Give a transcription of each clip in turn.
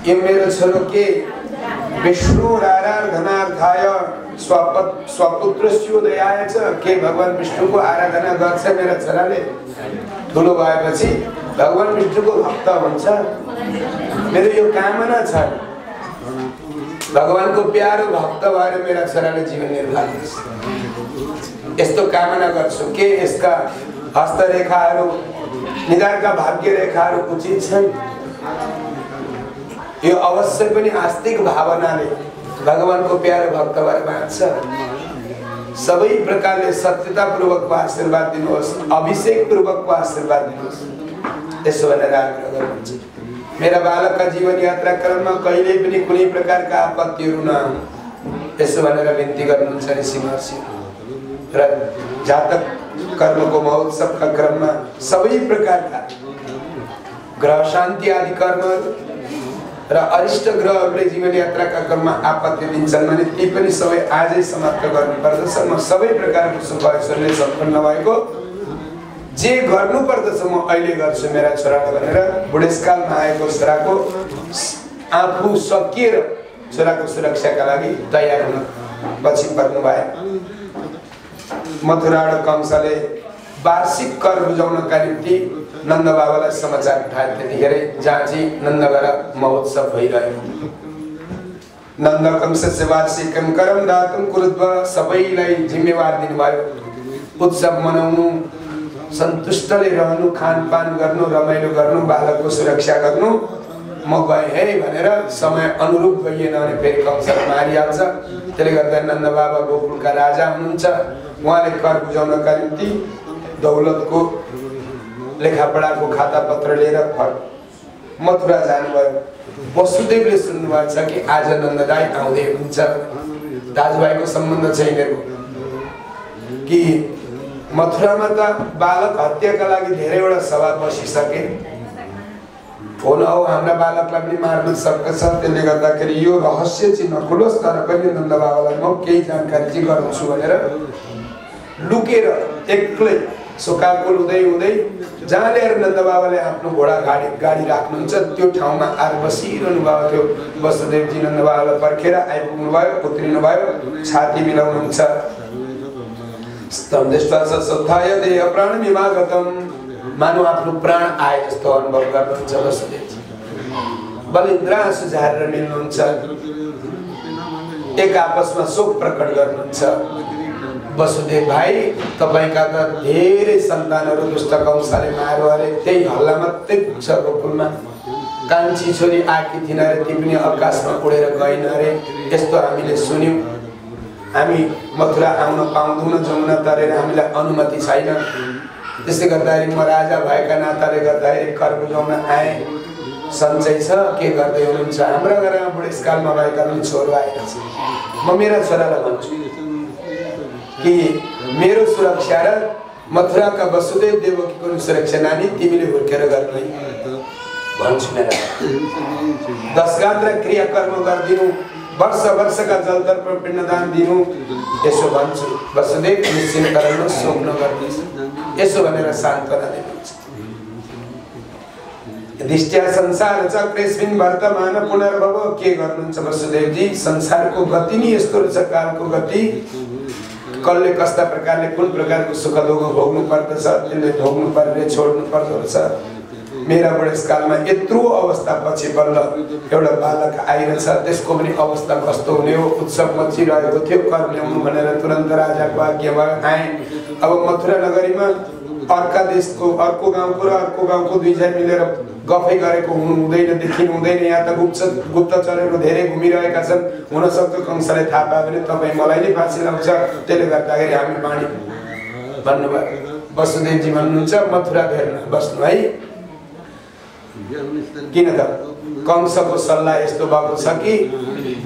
यो मेरो छोरो के विष्णुराराधनार्थाय स्वपुत्रस्योदयाय च के भगवान विष्णुको आराधना गर्छ मेरा छोराले ठुलो भएपछि भगवान विष्णुको भक्त हुन्छ। मेरो यो कामना छ भगवानको प्यारो भक्त भएर मेरा छोराले जीवन निर्वाह गर्छ। यस्तो कामना गर्छु के यसका हस्तरेखाहरू निधारका भाग्य रेखाहरू उचित छन्। यो अवश्य पनि आस्तिक भावनाले भगवानको प्यारो भक्त भएर बाँच्छ। सबै प्रकारले सत्यतापूर्वकको आशीर्वाद दिनुहोस्, अभिषेक पूर्वकको आशीर्वाद दिनुहोस् यसो भनेर आग्रह गर्नुहुन्छ। मेरा बालकका जीवन यात्रा क्रममा कहिले पनि कुनै प्रकारका आपत्तिहरू नआउन् यसो भनेर बिन्ती गर्नुहुन्छ ऋषि महर्षि। र जातक कर्मको महोत्सवका क्रममा सबै प्रकारका ग्रह शान्ति आदि कर्महरू र अरिष्ट ग्रहहरूले जीवन यात्राका क्रममा आपत्ति दिन्छन् भने ती पनि सबै आजै समाप्त गर्नुपर्दछ। म सबै प्रकारको सुख ऐश्वर्यले सम्पन्न भएको जे गर्नुपर्दछ म अहिले गर्छु मेरा छोराले भनेर बुढेसकालमा आएको छोराको आफू सकिएर छोराको सुरक्षाका लागि तयार हुन पछि पर्नु भयो। मथुरा र कंसले वार्षिक कर बुझाउनका निम्ति नन्द बाबालाई समाचार पठाए। त्यतिखेर जहाँ चाहिँ नन्दगर महोत्सव भइरह्यो। नन्द कंसस्य वार्षिकं करम दातुं कुरुद्व सबैलाई जिम्मेवार दिनुभयो। उत्सव मनाउनु, सन्तुष्टले रहनु, खानपान गर्नु, रमाइलो गर्नु, बालकको सुरक्षा गर्नु। म गएँ है भनेर समय अनुरूप गइएन भने फेरि कंसले मारिहाल्छ। त्यसले गर्दा नन्द बाबा गोकुलका राजा हुनुहुन्छ। उहाँले कर बुझाउनका निम्ति दौलतको लेखापढाको खाता पत्र लिएर मथुरा जानुभयो। वसुदेवले सुन्नुभएको छ कि आज नन्ददाई आउँदै हुनुहुन्छ। दाजुभाइको सम्बन्ध छ यिनीहरूको कि मथुरामा त बालक हत्याका लागि धेरैवटा सभा बसिसके। फोन हो हाम्रा बालकलाई पनि मार्न सक्दछ। त्यसले गर्दाखेरि यो रहस्य चाहिँ नखुलोस् तर पनि नन्द बाबालाई म केही जानकारी चाहिँ गराउँछु भनेर लुकेर एक्लै सोकाकुल हुँदै हुँदै जहाँ ल्याएर नन्द बाबाले आफ्नो घोडा गाडी राख्नुहुन्छ त्यो ठाउँमा आएर बसिरहनु भएको थियो। वसुदेवजी नन्द बाबालाई पर्खेर आइपुग्नु भयो, उत्रिनु भयो, छाती मिलाउनुहुन्छ। स्तम्भेष्ट्वा सत्थाय देह प्राणमिमागतम् मानव आफ्नो प्राण आए जस्तो अनुभव गर्नुहुन्छ वसुदेवजी। बलिन्द्रासु झारेर मिल्नुहुन्छ, एक आपसमा शोक प्रकट गर्नुहुन्छ। वसुदेव भाइ तपाईका त धेरै सन्तानहरू दुष्ट कंसले मार्यो अरे, त्यही हल्ला मात्रै पुग्छ गोकुलमा। कान्छी छोरी आएकी थिइन अरे, ती पनि आकाशमा उडेर गइन् अरे, यस्तो हामीले सुन्यौँ। हामी मथुरा आउन पाउँदैनौँ, जमुना तरेर हामीलाई अनुमति छैन। त्यसले गर्दाखेरि म राजा भएका नाताले गर्दाखेरि कर बुझाउन आएँ। सन्चै छ, के गर्दै हुनुहुन्छ? हाम्रो घरमा बुढेसकालमा भएका पनि छोरो आएका छन्। म मेरा छोरालाई भन्छु कि मेरो सुरक्षा र मथुराका वसुदेव देवकीको सुरक्षा नानी तिमीले हुर्केर गर्नु भन्छु। मेरा 10 गात्र क्रियाकर्म गरिदिनु, वर्ष वर्षका जलतर्पण पिण्डदान दिनु यसो भन्छु। वसुदेव निश्चिन्त रहनु, शोक नगर्नुहोस् यसो भनेर सान्त्वना दिनुहुन्छ। दृष्ट्या संसार चक्रेस्मिन् वर्तमान पुनर्भव के गर्नुहुन्छ वसुदेवजी? संसारको गति नि यस्तो रहेछ, कालको गति। कसले कस्ता प्रकारले कुन प्रकारको सुख दुःख भोग्नु पर्दछ, त्यसले भोग्नु पर्ने छोड्नु पर्दो रहेछ। मेरा बुढेसकालमा यत्रो अवस्था पछि बल्ल एउटा बालक आइरहेछ, त्यसको पनि अवस्था कस्तो हुने हो? उत्सव मचिरहेको थियो, कर ल्याउनु भनेर तुरन्त राजाको आज्ञा आएँ। अब मथुरा नगरीमा अर्का देशको अर्को गाउँको र अर्को गाउँको दुईजना मिलेर गफै गरेको हुँदैन, देखिनु हुँदैन। यहाँ त गुप्तचरहरू धेरै घुमिरहेका छन्। हुनसक्छ कंसले थाहा पायो भने तपाईँ मलाई नै फाँसी लाउँछ। त्यसले गर्दाखेरि हामी बाणी भन्नुभयो। वसुदेवजी भन्नुहुन्छ मथुरा भेट्न बस्नु है। किन त कंसको सल्लाह यस्तो भएको छ कि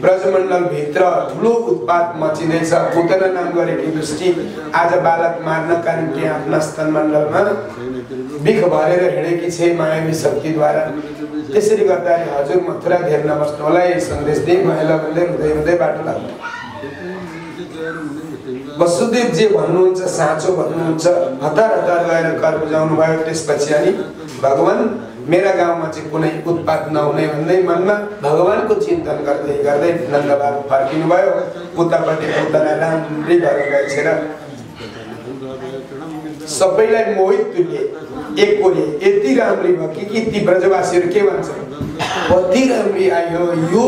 ब्रजमण्डल भित्र ठुलो उत्पात मचिँदैछ। पुतना नाम गरेकी दृष्टि आज बालक मार्नका निम्ति आफ्ना स्तनमण्डलमा बिख भरेर हिँडेकी छे मायावी शक्तिद्वारा। त्यसरी गर्दाखेरि हजुर मथुरा घेर्न बस्नु होला, यही सन्देश दिए महिला भन्दै हुँदै हुँदै बाटो लाग्नु। वसुदेव जे भन्नुहुन्छ साँचो भन्नुहुन्छ। हतार हतार गएर कर बुझाउनु भयो। त्यसपछि अनि भगवान मेरा गाउँमा चाहिँ कुनै उत्पात नहुने भन्दै मनमा भगवानको चिन्तन गर्दै गर्दै नन्द बाबु फर्किनु भयो। उतापट्टि पूतना राम्रै भएर गएछ र सबैलाई मोहित तुल्य एक कोले यति राम्री भयो कि ती ब्रजवासीहरू के भन्छ, कति राम्री आयो यो,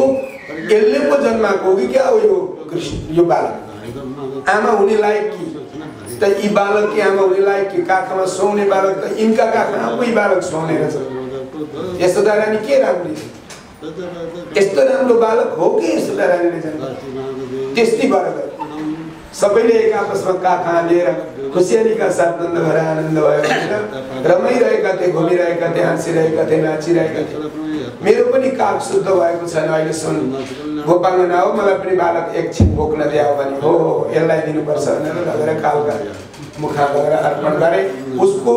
यसले पो जन्माएको हो कि क्या हो यो कृष्ण, यो बालक आमा हुने लायक कि त यी बालक की आमा हुने लायक कि काखमा सुहाउने बालक त यिनका काखमा आफै बालक सुहाउने रहेछ। यशोदा रानी के राम्री, यस्तो राम्रो बालक हो कि यशोदा रानीले जन्म, त्यस्तै भएर गयो। सबैले एक आपसमा काखा लिएर खुसियालीका साथ नन्द भएर आनन्द भयो भनेर रमाइरहेका थिए, घुमिरहेका थिए, हाँसिरहेका थिए, नाचिरहेका थिए। मेरो पनि काख शुद्ध भएको छैन अहिले, सुन गोपाङ्गना हो, मलाई पनि बालक एकछिन बोक्न दियो भने हो यसलाई दिनुपर्छ भनेर लगेर कालका मुखा लगेर अर्पण गरे। उसको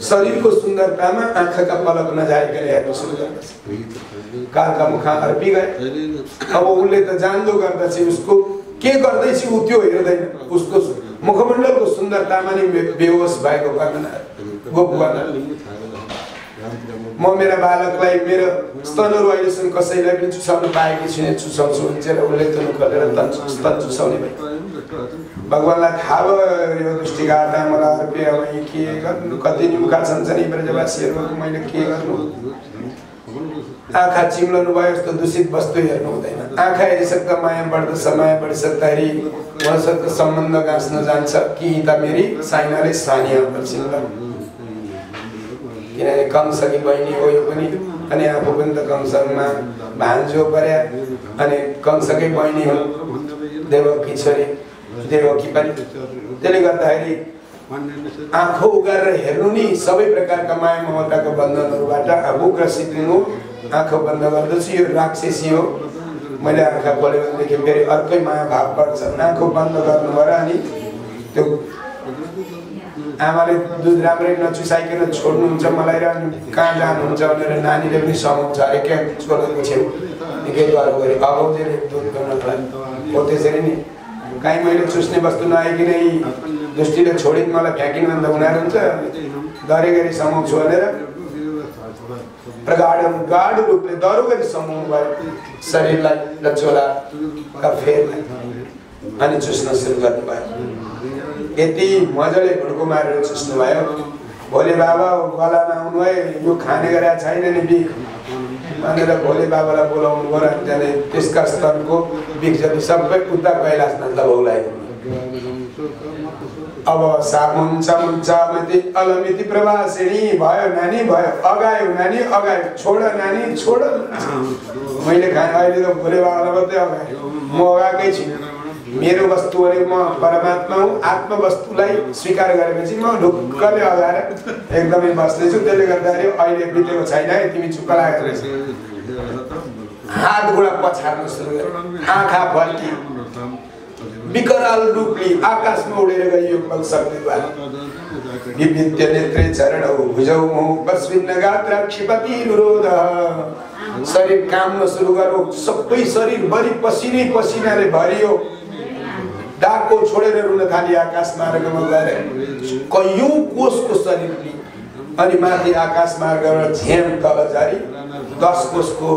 शरीरको सुन्दरतामा आँखाका पलक नजारिकन हेर्न सुरु गर्दछ। कालका मुखा अर्पी गए। अब उसले त जान्दो गर्दछ उसको के गर्दैछ, ऊ त्यो हेर्दैन, उसको मुखमण्डलको सुन्दरतामा नि बेहोस भएको गोपगना। म मेरा बालकलाई मेरो स्तनहरू अहिलेसम्म कसैलाई पनि चुसाउन पाएकी छुइनँ, चुसाउँछु भन्छ र उसले त खोलेर स्तन चुसाउने भयो। भगवान्लाई थाहा भयो यो दृष्टिघातमा मलाई अर्पे, अब के गर्नु, कति मुखा छन् यी ब्रजवासीहरू, मैले के गर्नु। आँखा चिम्लनु भयो, यस्तो दूषित वस्तु हेर्नु हुँदैन। आँखा हेरिसक्दा माया बढ्दछ, माया बढिसक्दाखेरि मसँग सम्बन्ध गाँच्न जान्छ कि त मेरी साइनाले सानिया पर्छिन्, किनभने कंसकी बहिनी हो यो पनि, अनि आफू पनि त कंसमा भान्जो पर्या, अनि कंसकै बहिनी हो देवकी छोरी देवकी पनि। त्यसले गर्दाखेरि आँखो उगारेर हेर्नु नि सबै प्रकारका माया ममताको बन्धनहरूबाट आग्रसित हुनु। आँखा बन्द गर्दछु, यो राक्षसी हो, मैले आँखा खोल्यो भनेदेखि फेरि अर्कै माया भाव बढ्छ। आँखो बन्द गर्नुभयो अनि त्यो आमाले दुध राम्रै नचुसाइकन छोड्नुहुन्छ मलाई र कहाँ जानुहुन्छ भनेर नानीले पनि समाउँछ अरे क्या छोराको छेउ निकै गरौँ गरे अगाउँदै दुध गर्नलाई हो। त्यसरी नि काहीँ मैले चुस्ने वस्तु नआइकन यी दुष्टिले छोडिन् मलाई फ्याँकिनु भन्दा उनीहरू हुन्छ डरे गरी समाउँछु भनेर गाढ रूपले डरो गरी समाउनु भयो शरीरलाई र चोलाका फेरलाई, अनि चुस्न सुरु गर्नुभयो। यति मजाले भुड्को मारेर चुस्नु भयो। भोले बाबा गलामा आउनु भयो, यो खाने गरेर छैन नि बिख भनेर भोले बाबालाई बोलाउनु भयो। अनि जाने त्यसका स्तनको बिख जति सबै उता कैलाश नन्द बाबुलाई। अब सामुन्छ मुन्छ मति अलमिति प्रवासिनी भयो, नानी भयो, अगायो नानी अगायो, छोड नानी छोड। मैले खाने अहिले त भोले बाबालाई मात्रै अगाएँ, म अगाएकै छु। मेरो वस्तु अरे म परमात्मा हुँ, आत्म वस्तुलाई स्वीकार गरेपछि म ढुक्कले अगाएर एकदमै बस्नेछु। त्यसले गर्दाखेरि अहिले बितेको छैन है, तिमी चुप्प लागेर हात गोडा पछार्न सुरु गरे। आँखा फर्की विकराल रूपले आकाशमा उडेर गइयो शक्तिद्वारा। विभित्य नेत्रे चरणौ भुजौ मुह बस्विन्न गात्र क्षिपति रुरोध। शरीर काम्न सुरु गर्यो, सबै शरीरभरि पसिनै पसिनाले भरियो। डाको छोडेर रुन थाली आकाश मार्गमा गएर कयौं कोषको शरीरले, अनि माथि आकाश मार्गबाट झ्याम तल झरी 10 कोषको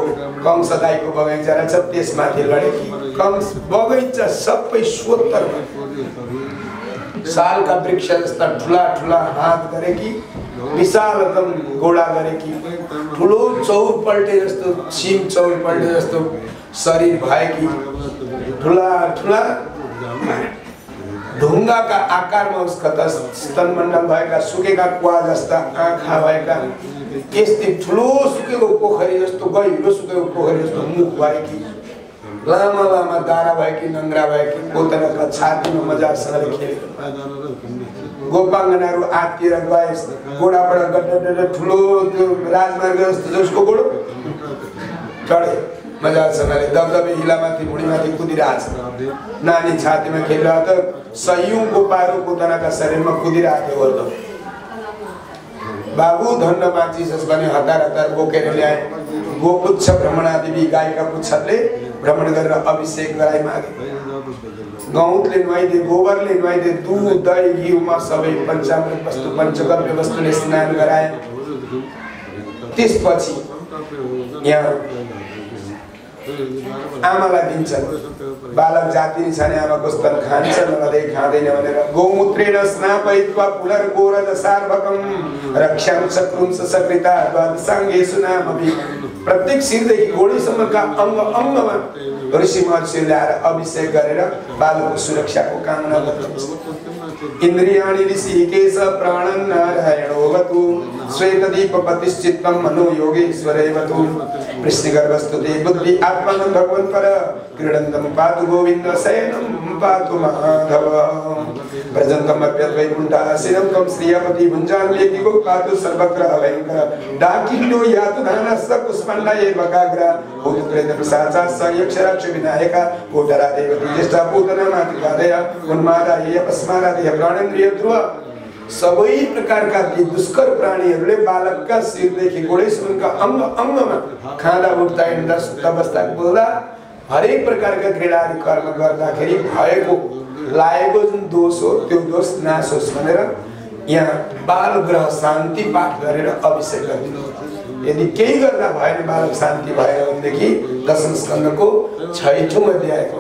कंस दाइको बगैँचा रहेछ, त्यसमाथि लडेकी कंस बगैँचा सबै स्वतर सालका वृक्ष जस्ता ठुला ठुला हात गरेकी, विशालतम गोडा गरेकी, ठुलो चौर पल्टे जस्तो सिम चौर पल्टे जस्तो शरीर भएकी, ठुला ठुला ढुङ्गाका आकारमा उसका स्तनमण्डल भएका, सुकेका कुवा जस्ता आँखा भएका, यस्तै ठुलो सुकेको पोखरी जस्तो गहिरो सुकेको पोखरी जस्तो मुख भएकी, लामा लामा दारा भएकी, नङ्ग्रा भएकी, पोतनाका छातीमा मजासँगले खेलेको। गोपाङ्गनाहरू आत्तिएर गए, गोडाबाट गड्ड ठुलो त्यो राजमार्ग जस्तो जसको गोडो चढे मजासँगले दबदबे हिलामाथि मुढीमाथि कुदिरहेछ। नानी छातीमा खेलिरहेको त सयौं गोपाहरू पोतनाका शरीरमा कुदिरहेको हो। बाबु धन्न बाँचिसस् भने हतार हतार बोकेर ल्याए। गोपुच्छ भ्रमणादेवी गाईका पुच्छरले भ्रमण गरेर अभिषेक गराइ मागे। गौतले नुहाइदिए, गोबरले नुहाइदिए, दुध दही घिउमा सबै पञ्चामृत वस्तु पञ्चगव्य वस्तुले स्नान गराए। त्यसपछि यहाँ आमालाई दिन्छन् बालक जाति छाने आमाको स्तन खान्छ नभए खाँदैन भनेर गोमूत्रेण स्नापयित्वा पुनर्गोरज सार्वकं रक्षां चक्रुं सकृता द्वादशाङ्गेषु नामपि प्रत्येक शिरदेखि घोडीसम्मका अंग अंगमा ऋषि महर्षिले ल्याएर अभिषेक गरेर बालकको सुरक्षाको कामना गर्नुहुन्छ। इन्द्रियाणि ऋषिकेश प्राणं नारायणोऽवतु श्वेतदीपपतिश्चित्तं मनो योगेश्वरेवतु वृष्णिगर्भस्तुते बुद्धि आत्मानं भगवन् पर क्रीडन्तं पातु गोविन्द शयनं पातु माधव भजन्तं अप्यद्वैकुण्ठासीनं त्वं श्रियपति भुञ्जान्वेदिको पातु सर्वग्रह भयङ्कर डाकिन्यो यातु धनस्य पुष्पण्डये वकाग्र भूतप्रेतपिशाचाः यक्षराक्ष विनायका कोटरा देवती ज्येष्ठा पूतना मातृकादय उन्मादाय अपस्मारादय प्राणेन्द्रिय ध्रुव सबै प्रकारका ती दुष्कर प्राणीहरूले बालकका शिरदेखि गोडेसम्मका अंग अंगमा खाँदा उठ्दा हिँड्दा सुत्दा बस्दा बोल्दा हरेक प्रकारका क्रीडाहरू कर्म गर्दाखेरि भएको लागेको जुन दोष हो त्यो दोष नाश होस् भनेर यहाँ बाल ग्रह शान्ति पाठ गरेर अभिषेक गरिदिनु। यदि केही गर्दा भएन बालक शान्ति भएर भनेदेखि दशम स्कन्धको 6औं अध्यायको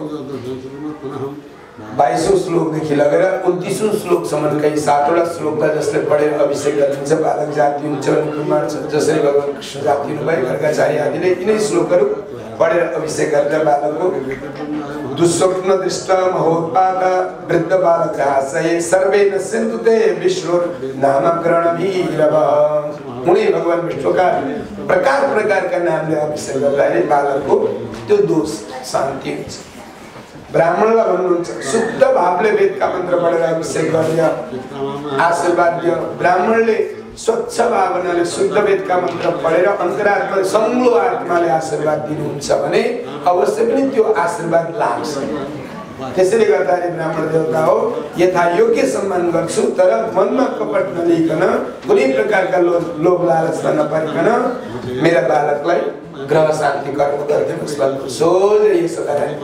22औं श्लोकदेखि लगेर 29औं श्लोकसम्म कई 7वटा श्लोकका जसले पढेर अभिषेक गरिन्छ बालक जाति हुन्छ कुमार जसरी भगवान कृष्ण जाति हुनुभयो गर्गाचार्य आदिले यिनै श्लोकहरू पढेर अभिषेक गरेर बालकको दुस्वप्न दृष्ट महोत्पाद वृद्ध बालक हासये सर्वे नश्यन्तु ते विष्णुर नामकरण भीरव उनी भगवान विष्णुका प्रकार प्रकारका नामले अभिषेक गर्दाखेरि बालकको त्यो दोष शान्ति हुन्छ। ब्राह्मणलाई भन्नुहुन्छ शुद्ध भावले वेदका मन्त्र पढेर अभिषेक गर्ने आशीर्वाद दियो। ब्राह्मणले स्वच्छ भावनाले शुद्ध वेदका मन्त्र पढेर अन्तरात्मा संलो आत्माले आशीर्वाद दिनुहुन्छ भने अवश्य पनि त्यो आशीर्वाद लाग्छ। त्यसैले गर्दाखेरि ब्राह्मण देवता हो यथा योग्य सम्मान गर्छु तर मनमा कपट नलिकन कुनै प्रकारका लोभ लालचमा नपरिकन मेरा बालकलाई ग्रह शान्ति कर्म गरिदिनुहोस् भन्नु सोझै यसो गराए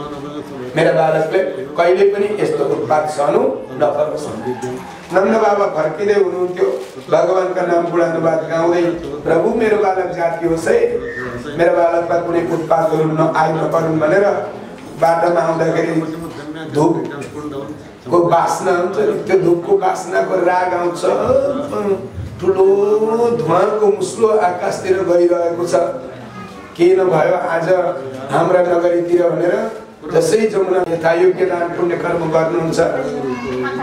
मेरा बालकले कहिले पनि यस्तो उत्पात सहनु नपरोस्। नन्द बाबा फर्किँदै हुनुहुन्थ्यो भगवानका नाम गुणानुवाद गाउँदै प्रभु मेरो बालक जाति होस् है मेरो बालकलाई कुनै उत्पातहरू नपरुन् भनेर बाटोमा आउँदाखेरि धुपको बास्ना हुन्छ त्यो धुपको बास्नाको राग आउँछ ठुलो धुवाको मुस्लो आकाशतिर गइरहेको छ के नभयो आज हाम्रा नगरीतिर भनेर जसै जमुना यथायोग्य दान पुण्य कर्म गर्नुहुन्छ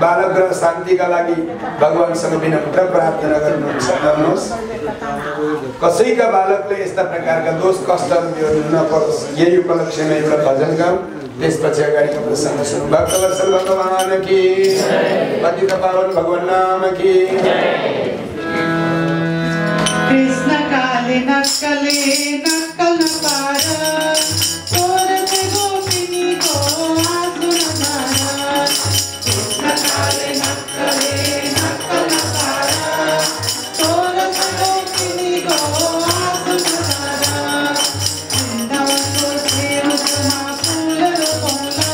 बालक ग्रह शान्तिका लागि भगवानसँग विनम्र प्रार्थना गर्नुहोस्। कसैका बालकले यस्ता प्रकारका दोष कष्टहरू नपरोस् यही उपलक्ष्यमा एउटा भजन गाउँ त्यसपछि अगाडिको प्रसङ्ग सुनौँ। भक्तवत्सल भगवान की पतित पावन भगवान नाम की कृष्ण काले नक्कले नक्कल पार तोरते गोपिनी को आसुर मार कृष्ण काले नक्कले नक्कल पार तोरते गोपिनी को आसुर मार वृंदावन को सेव सुमा फूल रोपौला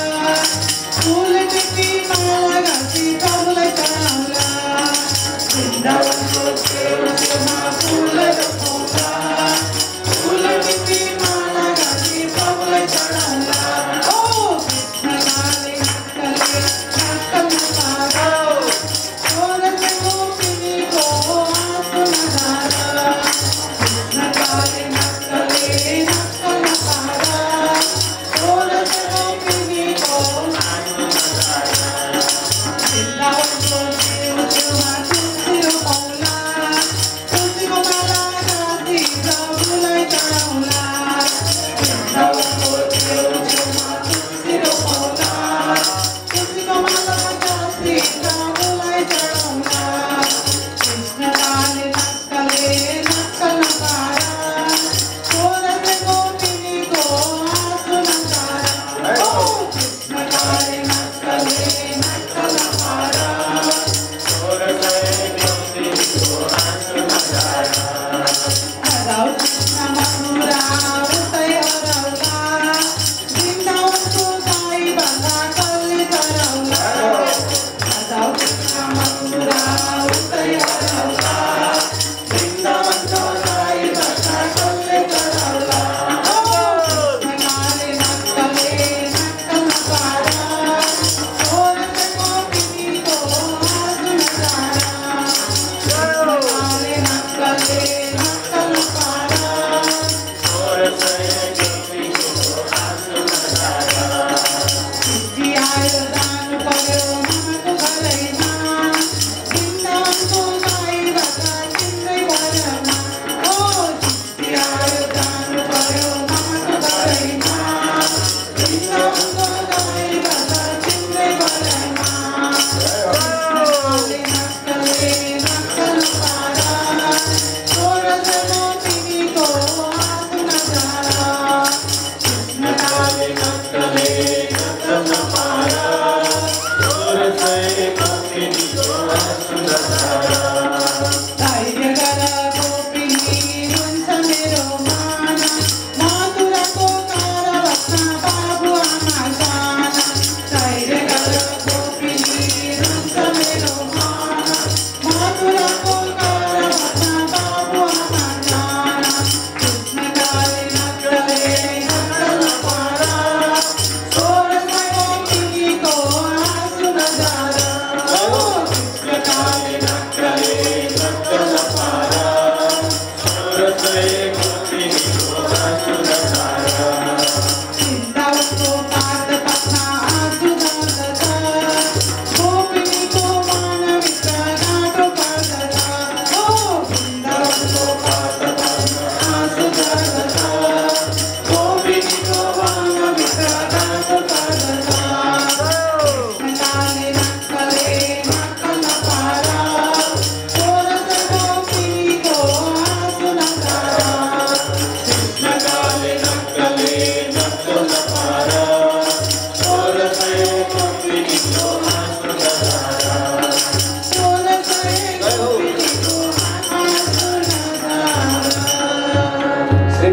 फूल टिकी माला गाती प्रभुले चढ़ाउला वृंदावन को सेव सुमा फूल रोपौला फूल टिकी माला गाती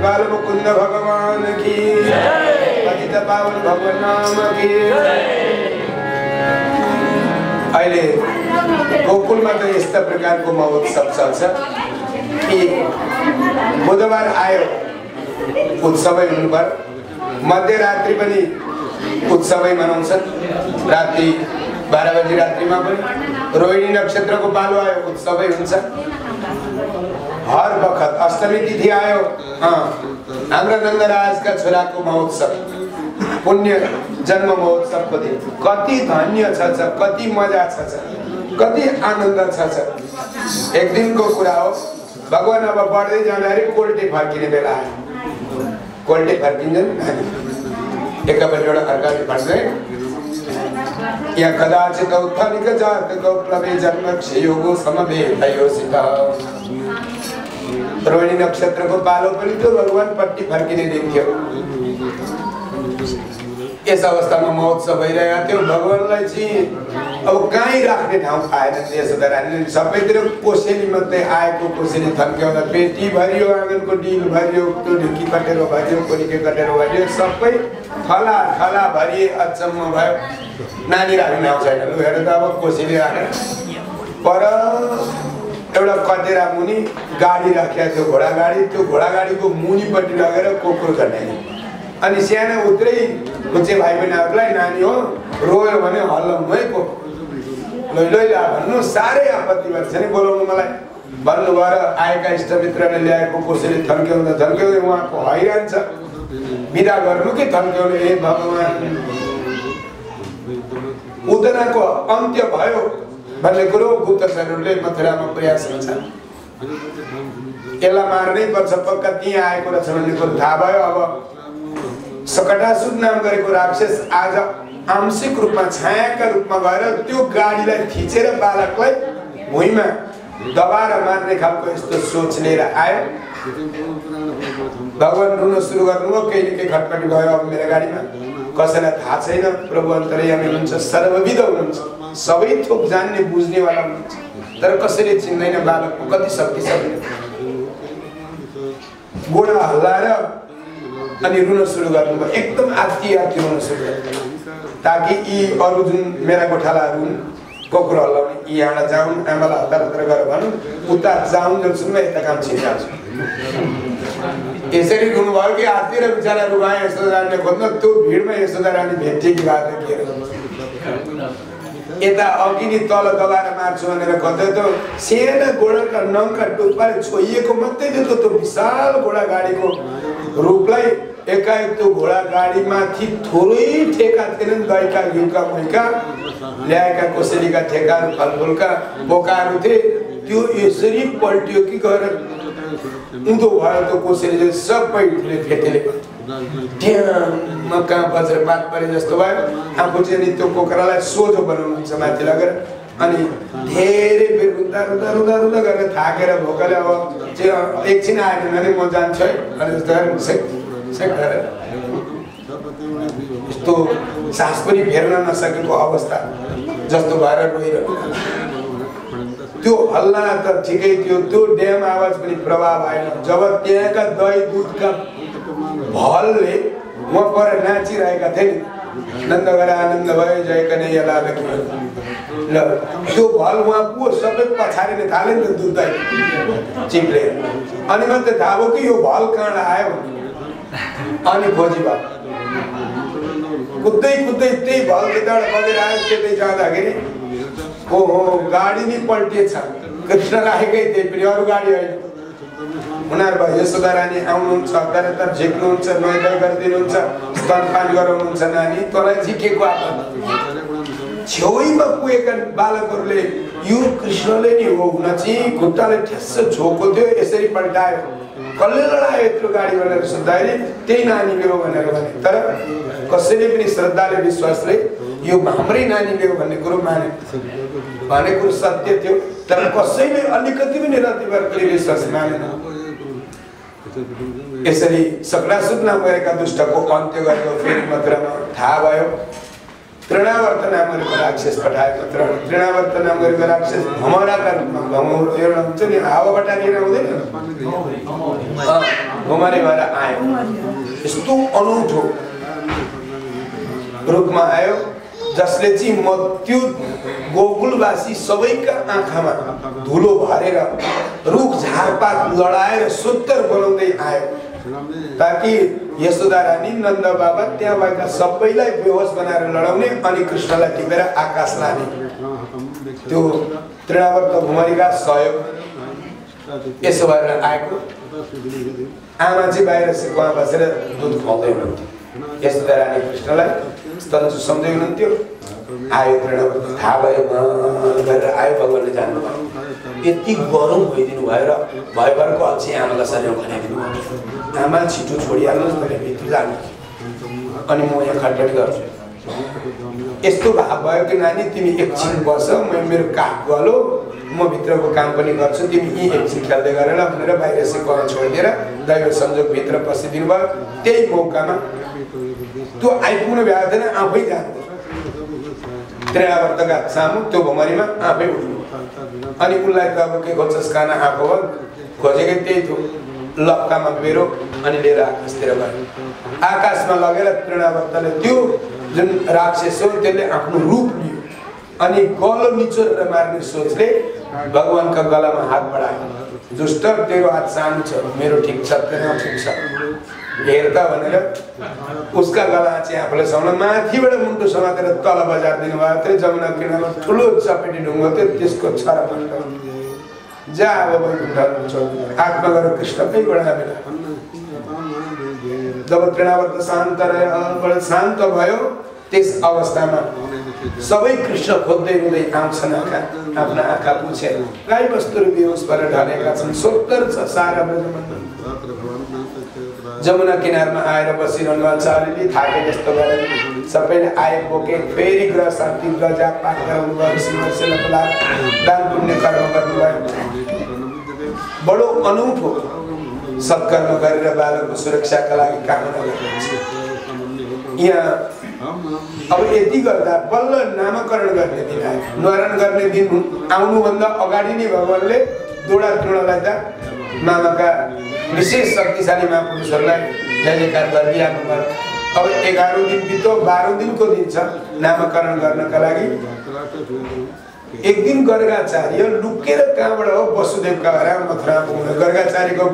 बाल मुकुंद भगवान की पतित पावन भगवान नाम की अहिले गोकुलमा त यस्ता प्रकारको महोत्सव चल्छ कि बुधबार आयो उत्सवै हुनुपर्छ मध्यरात्रि पनि उत्सवै मनाउँछन् राति 12 बजे रात्रिमा पनि रोहिणी नक्षत्रको पालो आयो उत्सवै हुन्छ हर वखत अष्टमी तिथि आयो हाम्रा नन्दराजका छोराको महोत्सव पुण्य जन्म महोत्सवको दिन कति धन्य छ कति मजा छ कति आनन्द छ एक दिनको कुरा हो भगवान अब बढ्दै जाँदाखेरि कोल्टे फर्किने बेला आयो कोल्टे फर्किन्छन् एकपल्ट एउटा अर्काले फर्क्दै यहाँ कदाचित उत्थानिक जात गौप्लवे जन्म क्षयोगो समवेतयोसित रोहिणी नक्षत्रको पालो पनि त्यो भगवान पट्टि फर्किने दिन थियो यस अवस्थामा महोत्सव भइरहेको थियो भगवानलाई चाहिँ अब कहीँ राख्ने ठाउँ पाएन यशोदा रानीले सबैतिर कोसेली मात्रै आएको कोसेली थन्क्याउँदा पेटी भरियो आँगनको डिल भरियो त्यो ढिकी कटेरो भरियो कोरिके कटेरो भरियो सबै थला थला भरिए अचम्म भयो नानी राख्ने ठाउँ छैन लु हेर त अब कोसेली राखेर पर एउटा कटेरा मुनि गाडी राखेको थियो घोडा गाडी त्यो घोडा गाडीको मुनिपट्टि लगेर कोक्रो झन्डाइने अनि सानो उत्रै खुच्चे भाइ बहिनीहरूलाई नानी हो रोयो भने हल्लमै को लैला भन्नु साह्रै आपत्ति भएको छ नि बोलाउनु मलाई भन्नुभयो र आएका इष्टमित्रले ल्याएको कोसेली थन्क्याउँदा थन्क्याउँदै उहाँको हैरान छ बिदा गर्नु कि थन्क्याउनु हे भगवान उदनाको अन्त्य भयो भन्ने कुरो गुप्तचरहरूले मथुरामा प्रयास गर्छ यसलाई मार्नै पर्छ पक्का त्यहाँ आएको रहेछ भन्ने कुरो थाहा भयो अब सकटासुर नाम गरेको राक्षस आज आंशिक रूपमा छायाका रूपमा गएर त्यो गाडीलाई थिचेर बालकलाई भुइँमा दबाएर मार्ने खालको यस्तो सोच लिएर आयो भगवान रुन सुरु गर्नुभयो केही न केही खटपटी भयो अब मेरो गाडीमा कसैलाई थाहा छैन प्रभु अन्तर्यामी हुनुहुन्छ सर्वविद हुनुहुन्छ सबै थोक जान्ने बुझ्नेवाला हुनुहुन्छ तर कसैले चिन्दैन बालकको कति शक्तिशाली गोडा हल्लाएर अनि रुन सुरु गर्नुभयो एकदम आत्ती रुन सुरु गर्नुभयो ताकि यी अरू जुन मेरा गोठालाहरू हुन् कोक्रो हल्लाउने यी यहाँ जाउन् आमालाई हतार हतार गरेर भनौँ उता जाउन् जसुन म यता काम छिरिहाल्छु यसरी रुनुभयो कि आत्ती र बिचरा रुगाए यशोदा रानीले खोज्न त्यो भिडमा यशोदा रानी भेट्थे कि बाटो के यता अघि नि तल दबाएर मार्छु भनेर खोज्दै त्यो सानो घोडाका नङका टुप्पाले छोइएको मात्रै थियो त्यो विशाल घोडा गाडीको रूपलाई एकाएक त्यो घोडा गाडीमाथि थोरै ठेका थिएनन् दहीका घिउका मैका ल्याएका कोसेलीका ठेकाहरू फलफुलका बोकाहरू थिए त्यो यसरी पल्टियो कि गएर उँधो भयो त्यो कोसेलीले सबै फेटेले कहाँ वज्रपात परे जस्तो भयो आफू चाहिँ त्यो कोक्रालाई सोझो बनाउनुहुन्छ माथि लगेर अनि धेरै बेर रुँदा रुँदा रुँदा रुँदा गरेर थाकेर भोकले अब चाहिँ एकछिन आएन भने म जान्छु है अनि जस्तो यस्तो सास पनि फेर्न नसकेको अवस्था जस्तो भएर रोइरहनु त्यो हल्ला त ठिकै थियो त्यो ड्याम आवाज पनि प्रभाव आएन जब त्यहाँका दही दुधका भलले म पर नाचिरहेका थिए नन्दगर आनन्द भयो जय कन्हैया लाल की ल त्यो भल उहाँ पो सबै पछारिन थाले नि त दुध दही चिप्ले अनि मात्रै थाहा भयो कि यो भल कहाँ आयो अनि खोजी भयो कुद्दै कुद्दै त्यही भल त्यताबाट बगेर आयो त्यतै जाँदाखेरि ओहो गाडी नि पल्टिएछ कृष्ण राखेकै त्यही पनि अरू गाडी होइन उनीहरू भयो यशोदा रानी आउनुहुन्छ तर झिक्नुहुन्छ नुहाइ गरिदिनुहुन्छ स्तनपान गराउनुहुन्छ नानी तँलाई झिकेको आपत छेउमा पुगेका बालकहरूले यो कृष्णले नि हो हुन चाहिँ खुट्टाले ठ्यास्स झोको थियो यसरी पल्टायो कसले लडायो यत्रो गाडी भनेर सोद्धाखेरि त्यही नानीले हो भनेर भने तर कसैले पनि श्रद्धाले विश्वासले यो हाम्रै नानीले हो भन्ने कुरो माने भन्ने कुरो सत्य थियो तर कसैले अलिकति पनि रतिवर्गले विश्वास मानेन यसरी सकटासुर नाम गरेका दुष्टको अन्त्य गरेको फेरि मथुरामा थाहा भयो तृणावर्त नाम गरेको राक्षस पठाएको तृणावर्त नाम गरेको राक्षस भमराका रूपमा भमौरो एउटा हुन्छ नि हावाबाट लिएर आउँदैन भमरे भएर आयो यस्तो अनौठो रूपमा आयो जसले चाहिँ म त्यो गोकुलवासी सबैका आँखामा धुलो भरेर रुख झारपात लडाएर सोत्तर बनाउँदै आयो ताकि यशोदा रानी नन्द बाबा त्यहाँ भएका सबैलाई बेहोस बनाएर लडाउने अनि कृष्णलाई टिपेर आकाश लाने त्यो तृणावर्त भुमरीका सहयोग यसो भएर आएको आमा चाहिँ बाहिर सेकोमा बसेर दुध खुवाउँदै हुनुहुन्थ्यो यशोदा रानी कृष्णलाई स्तन चुसाउँदै हुनुहुन्थ्यो आयो तृणावर्त थाहा भयो गरेर आयो भगवानले जान्नुभयो यति गरम भइदिनु भएर भयभरको अल्छी आमालाई शरीर खनाइदिनु भयो आमा छिटो छोडिहाल्नुहोस् भने भित्र जानु अनि म यहाँ खटखट गर्छु यस्तो भाव भयो कि नानी तिमी एकछिन बस म मेरो काम गलो म भित्रको काम पनि गर्छु तिमी यी एकछिन खेल्दै गरेर भनेर बाहिर सेकोमा छोडिदिएर दैव संयोग भित्र पसिदिनु भयो त्यही मौकामा त्यो आइपुग्नु भएको थिएन आफै जानु तृणावर्तका सामु त्यो भमरीमा आफै उठ्नु अनि उनलाई त अब के खोज्छस् खाना आएको हो खोजेकै त्यही थियो लक्कामा बेरो अनि लिएर आकाशतिर गयो आकाशमा लगेर तृणावर्तले त्यो जुन राक्षस हो त्यसले आफ्नो रूप लियो अनि गलो निचोरेर मार्ने सोचले भगवानका गलामा हात बढायो दुष्ट तेरो हात सानो छ मेरो ठिक छ तेरो ठिक छ हेर्दा भनेर उसका गला चाहिँ आफूले समाउन माथिबाट मुन्टो समातेर तल बजार दिनुभएको थियो जमुना किनारमा ठुलो चपेटी ढुङ्गो थियो त्यसको छरा पल्ट जा अब वैकुण्ठ आत्मा गरेर कृष्णकैबाट बेला जब तृणावर्त शान्त रह्यो शान्त भयो त्यस अवस्थामा सबै कृष्ण खोज्दै हुँदै आउँछन् आफ्ना आँखा पुछेर गाई बस्तुहरू बेहोस भएर ढलेका छन् सोत्तर छ सारा ब्रजमण्डल जमुना किनारमा आएर बसिरहनु भएको छ अलिअलि थाके जस्तो गरेर सबैले आए बोके फेरि ग्रह शान्ति गजा पाठ गर्नुभयो सिंहसेनको लागि दान पुण्य कर्म गर्नुभयो बडो अनौठो सत्कर्म गरेर बालकको सुरक्षाका लागि कामना गर्नुहुन्छ यहाँ अब यति गर्दा बल्ल नामकरण गर्ने दिन आयो न्वारण गर्ने दिन आउनुभन्दा अगाडि नै भगवानले दोडा तृणलाई त मामाका विशेष शक्तिशाली महापुरुषहरूलाई जय जयकार गरिदिइहाल्नु भयो अब 11 दिन बित्यो 12 दिनको दिन छ नामकरण गर्नका लागि एक दिन गर्गाचार्य लुकेर कहाँबाट हो वसुदेवका घर मथुरा पुग्नु गर्गाचार्यको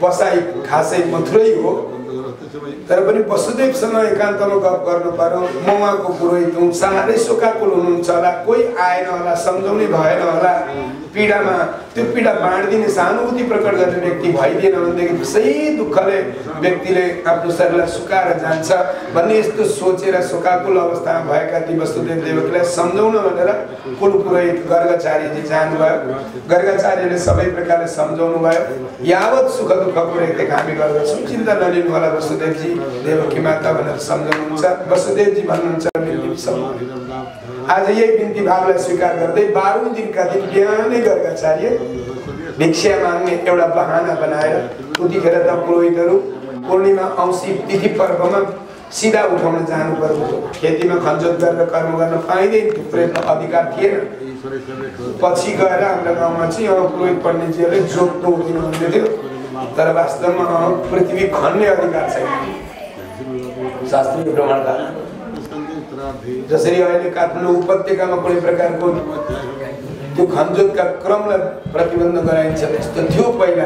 बसाई खासै मथुरै हो तर पनि वसुदेवसँग एकान्तमा गफ गर्नु पर्यो म उहाँको पुरोहित हुँ साह्रै शोकाकुल हुनुहुन्छ होला कोही आएन होला सम्झाउने भएन होला पीडामा त्यो पीडा बाँडिदिने सहानुभूति प्रकट गर्ने व्यक्ति भइदिएन भनेदेखि सही दुःखले व्यक्तिले आफ्नो शरीरलाई सुकाएर जान्छ भन्ने यस्तो सोचेर शोकाकुल अवस्थामा भएका ती वसुदेव देवकीलाई सम्झाउन भनेर कुल पुरोहित गर्गाचार्यजी जानुभयो गर्गाचार्यले सबै प्रकारले सम्झाउनु भयो यावत सुख दुःखको रेखदेख हामी गर्दछौँ चिन्ता नलिनु होला वसुदेवजी देवकी माता भनेर सम्झाउनुहुन्छ वसुदेवजी भन्नुहुन्छ आज यही बिन्ती भावलाई स्वीकार गर्दै 12औं दिनका दिन बिहानै गर्गाचार्य भिक्षा माग्ने एउटा बहाना बनाएर उतिखेर त पुरोहितहरू पूर्णिमा औँसी तिथि पर्वमा सिधा उठाउन जानु पर्यो खेतीमा खनजोत गरेर कर्म गर्न पाइँदैन थुप्रै अधिकार थिएन पछि गएर हाम्रो गाउँमा चाहिँ पुरोहित पण्डितजीहरूले जोत्नु दिनु भन्दै थियो तर वास्तवमा पृथ्वी खन्ने अधिकार छैन शास्त्रीय प्रमाणका जसरी अहिले काठमाडौँ उपत्यकामा कुनै प्रकारको त्यो खनजोतका क्रमलाई प्रतिबन्ध गराइन्छ त्यस्तो थियो पहिला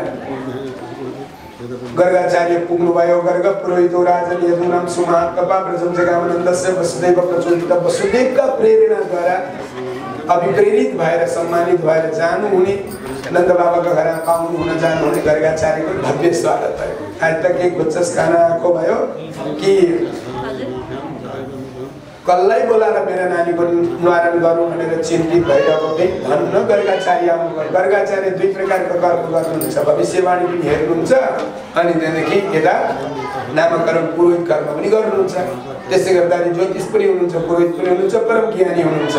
गर्गाचार्य पुग्नुभयो गर्ग पुरोहितो राजन यदुनाम सुमहा कपा ब्रजम जगामनन्दस्य वसुदेव प्रचोदित वसुदेवका प्रेरणाद्वारा अभिप्रेरित भएर सम्मानित भएर जानु हुने नन्द बाबाको घर पाउनु हुन जानु हुने गर्गाचार्यको भव्य स्वागत भयो आज तक एक गुच्छस खाना आएको भयो कि कसलाई बोलाएर मेरा नानीको न्वारण गरौँ भनेर चिन्तित भइरहेको थिएँ धन्न गर्गाचार्य आउनुभयो गर्गाचार्य दुई प्रकारको कर्म गर्नुहुन्छ भविष्यवाणी पनि हेर्नुहुन्छ अनि त्यहाँदेखि यता नामकरण पुरोहित कर्म पनि गर्नुहुन्छ त्यसै गर्दा ज्योतिष पनि हुनुहुन्छ पुरोहित पनि हुनुहुन्छ परम ज्ञानी हुनुहुन्छ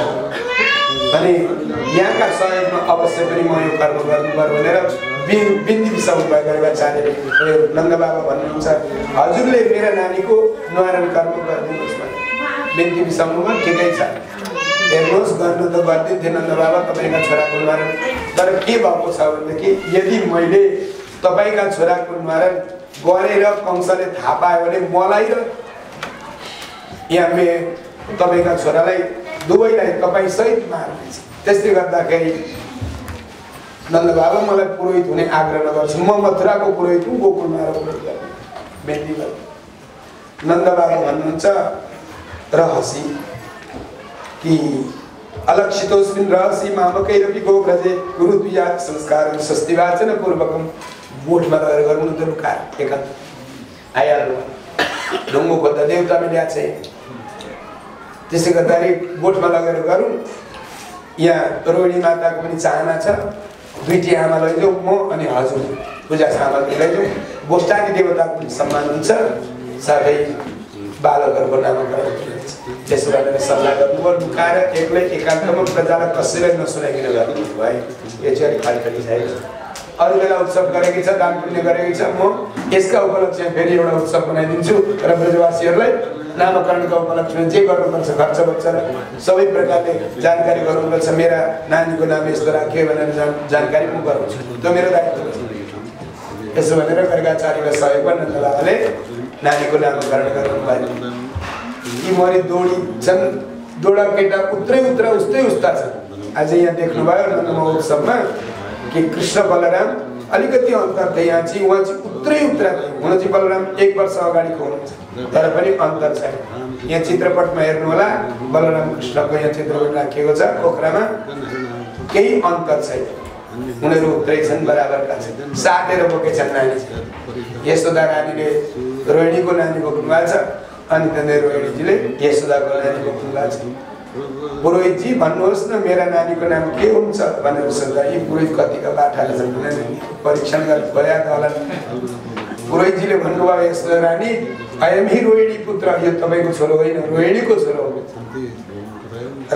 अनि यहाँका सहयोगमा अवश्य पनि म यो कर्म गर्नुपर्यो भनेर बिन्दी बिसाउनु भयो गर्गाचार्यले नन्द बाबा भन्नुहुन्छ हजुरले मेरा नानीको न्वारण कर्म गरिदिनुहोस् भने बिन्ती बिसाउनुमा ठिकै छ। हेर्नुहोस् गर्नु त गर्दिन्थे नन्द बाबा तपाईँका छोराको निवारण, तर के भएको छ भनेदेखि यदि मैले तपाईँका छोराको निवारण गरेर कंसले थाहा पायो भने मलाई र यहाँ तपाईँका छोरालाई दुवैलाई तपाईँ सहित मार्नेछ। त्यसले गर्दाखेरि नन्द बाबा मलाई पुरोहित हुने आग्रह नगर्छु, म मथुराको पुरोहित हुँ, गोकुलमा र पुरोहित गर्ने बिन्ती गर्छु। नन्द बाबा भन्नुहुन्छ रहसी कि अलक्षितोस्मिन् रहसी मामकैरपि गोव्रजे गुरु द्विजात संस्कारं स्वस्तिवाचन पूर्वकं। गोठमा लगेर गर्नु त लुकाएर एकान्त आइहाल्नु ढुङ्गो खोज्दा देउताले ल्याएको छ। त्यसै गर्दाखेरि गोठमा लगेर गरौँ। यहाँ रोहिणी माताको पनि चाहना छ, दुईटी आमा लैजाउँ म अनि हजुर पूजा सामग्री लैजाउँ। गोष्ठानी देवताको पनि सम्मान हुन्छ, साथै बालकहरूको नामकरण हुन्छ। त्यसो गरेर सल्लाह गर्नुभयो, लुकाएर एक्लै एकान्तमा प्रजालाई कसैलाई नसुनाइकन गर्नु भयो। यो चाहिँ अलिक खडखडी छैन। अरू बेला उत्सव गरेकी छ, दान पुण्य गरेकी छ, म यसका उपलक्ष्यमा फेरि एउटा उत्सव बनाइदिन्छु र ब्रजवासीहरूलाई नामकरणका उपलक्ष्यमा जे गर्नुपर्छ खर्च बच्चा सबै प्रकारले जानकारी गराउनुपर्छ। मेरा नानीको नाम यस्तो राख्यो भनेर जानकारी म गराउँछु, त्यो मेरो दायित्व हो। यसो भनेर गर्गाचार्यलाई सहयोग गर्न नन्द बाबाले नानीको नामकरण गराउनुभयो। यी मरि दौडी छन्, दौडा केटा उत्रै उत्रा उस्तै उस्ता छन्। आज यहाँ देख्नुभयो नन्द महोत्सवमा कि कृष्ण बलराम अलिकति अन्तर थियो। यहाँ चाहिँ उहाँ चाहिँ उत्रै उत्रा थियो। हुन चाहिँ बलराम 1 वर्ष अगाडिको हुनुहुन्छ, तर पनि अन्तर छैन। यहाँ चित्रपटमा हेर्नु होला, बलराम कृष्णको यहाँ चित्रपट राखिएको छ पोखरामा, केही अन्तर छैन। उनीहरू उत्रै छन्, बराबरका छन्, साटेर बोकेछन् नानी। यशोदा रानीले रोहिणीको नानी बोक्नु भएको छ, अनि त्यहाँदेखि रोहिणीजीले यशोदाको नानी बोक्नु भएको छ। पुरोहितजी भन्नुहोस् न मेरा नानीको नाम के हुन्छ भनेर सोध्दा यी पुरोहित कतिका बाठाले छन् भनेर परीक्षण गर्नु भइरहेको होला। पुरोहितजीले भन्नुभयो यशोदा रानी अयम हि रोहिणी पुत्र, यो तपाईँको छोरो होइन, रोहिणीको छोरो हो।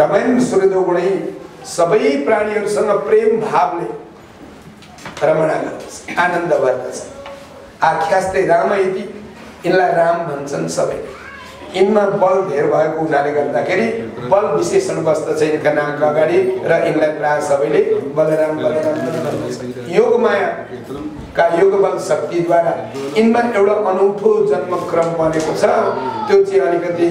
रमण सूर्यदेव गुणै सबै प्राणीहरूसँग प्रेम भावले रमणा गर्दछ, आनन्द गर्दछ। आख्यास्ते राम इति, यिनलाई राम भन्छन् सबैले। यिनमा बल धेर भएको हुनाले गर्दाखेरि बल विशेषण बस्दछ यिनका नामका अगाडि र यिनलाई प्राय सबैले बलराम बलराम भन्दछ। योग माया का योग बल शक्तिद्वारा यिनमा एउटा अनौठो जन्मक्रम बनेको छ। त्यो चाहिँ अलिकति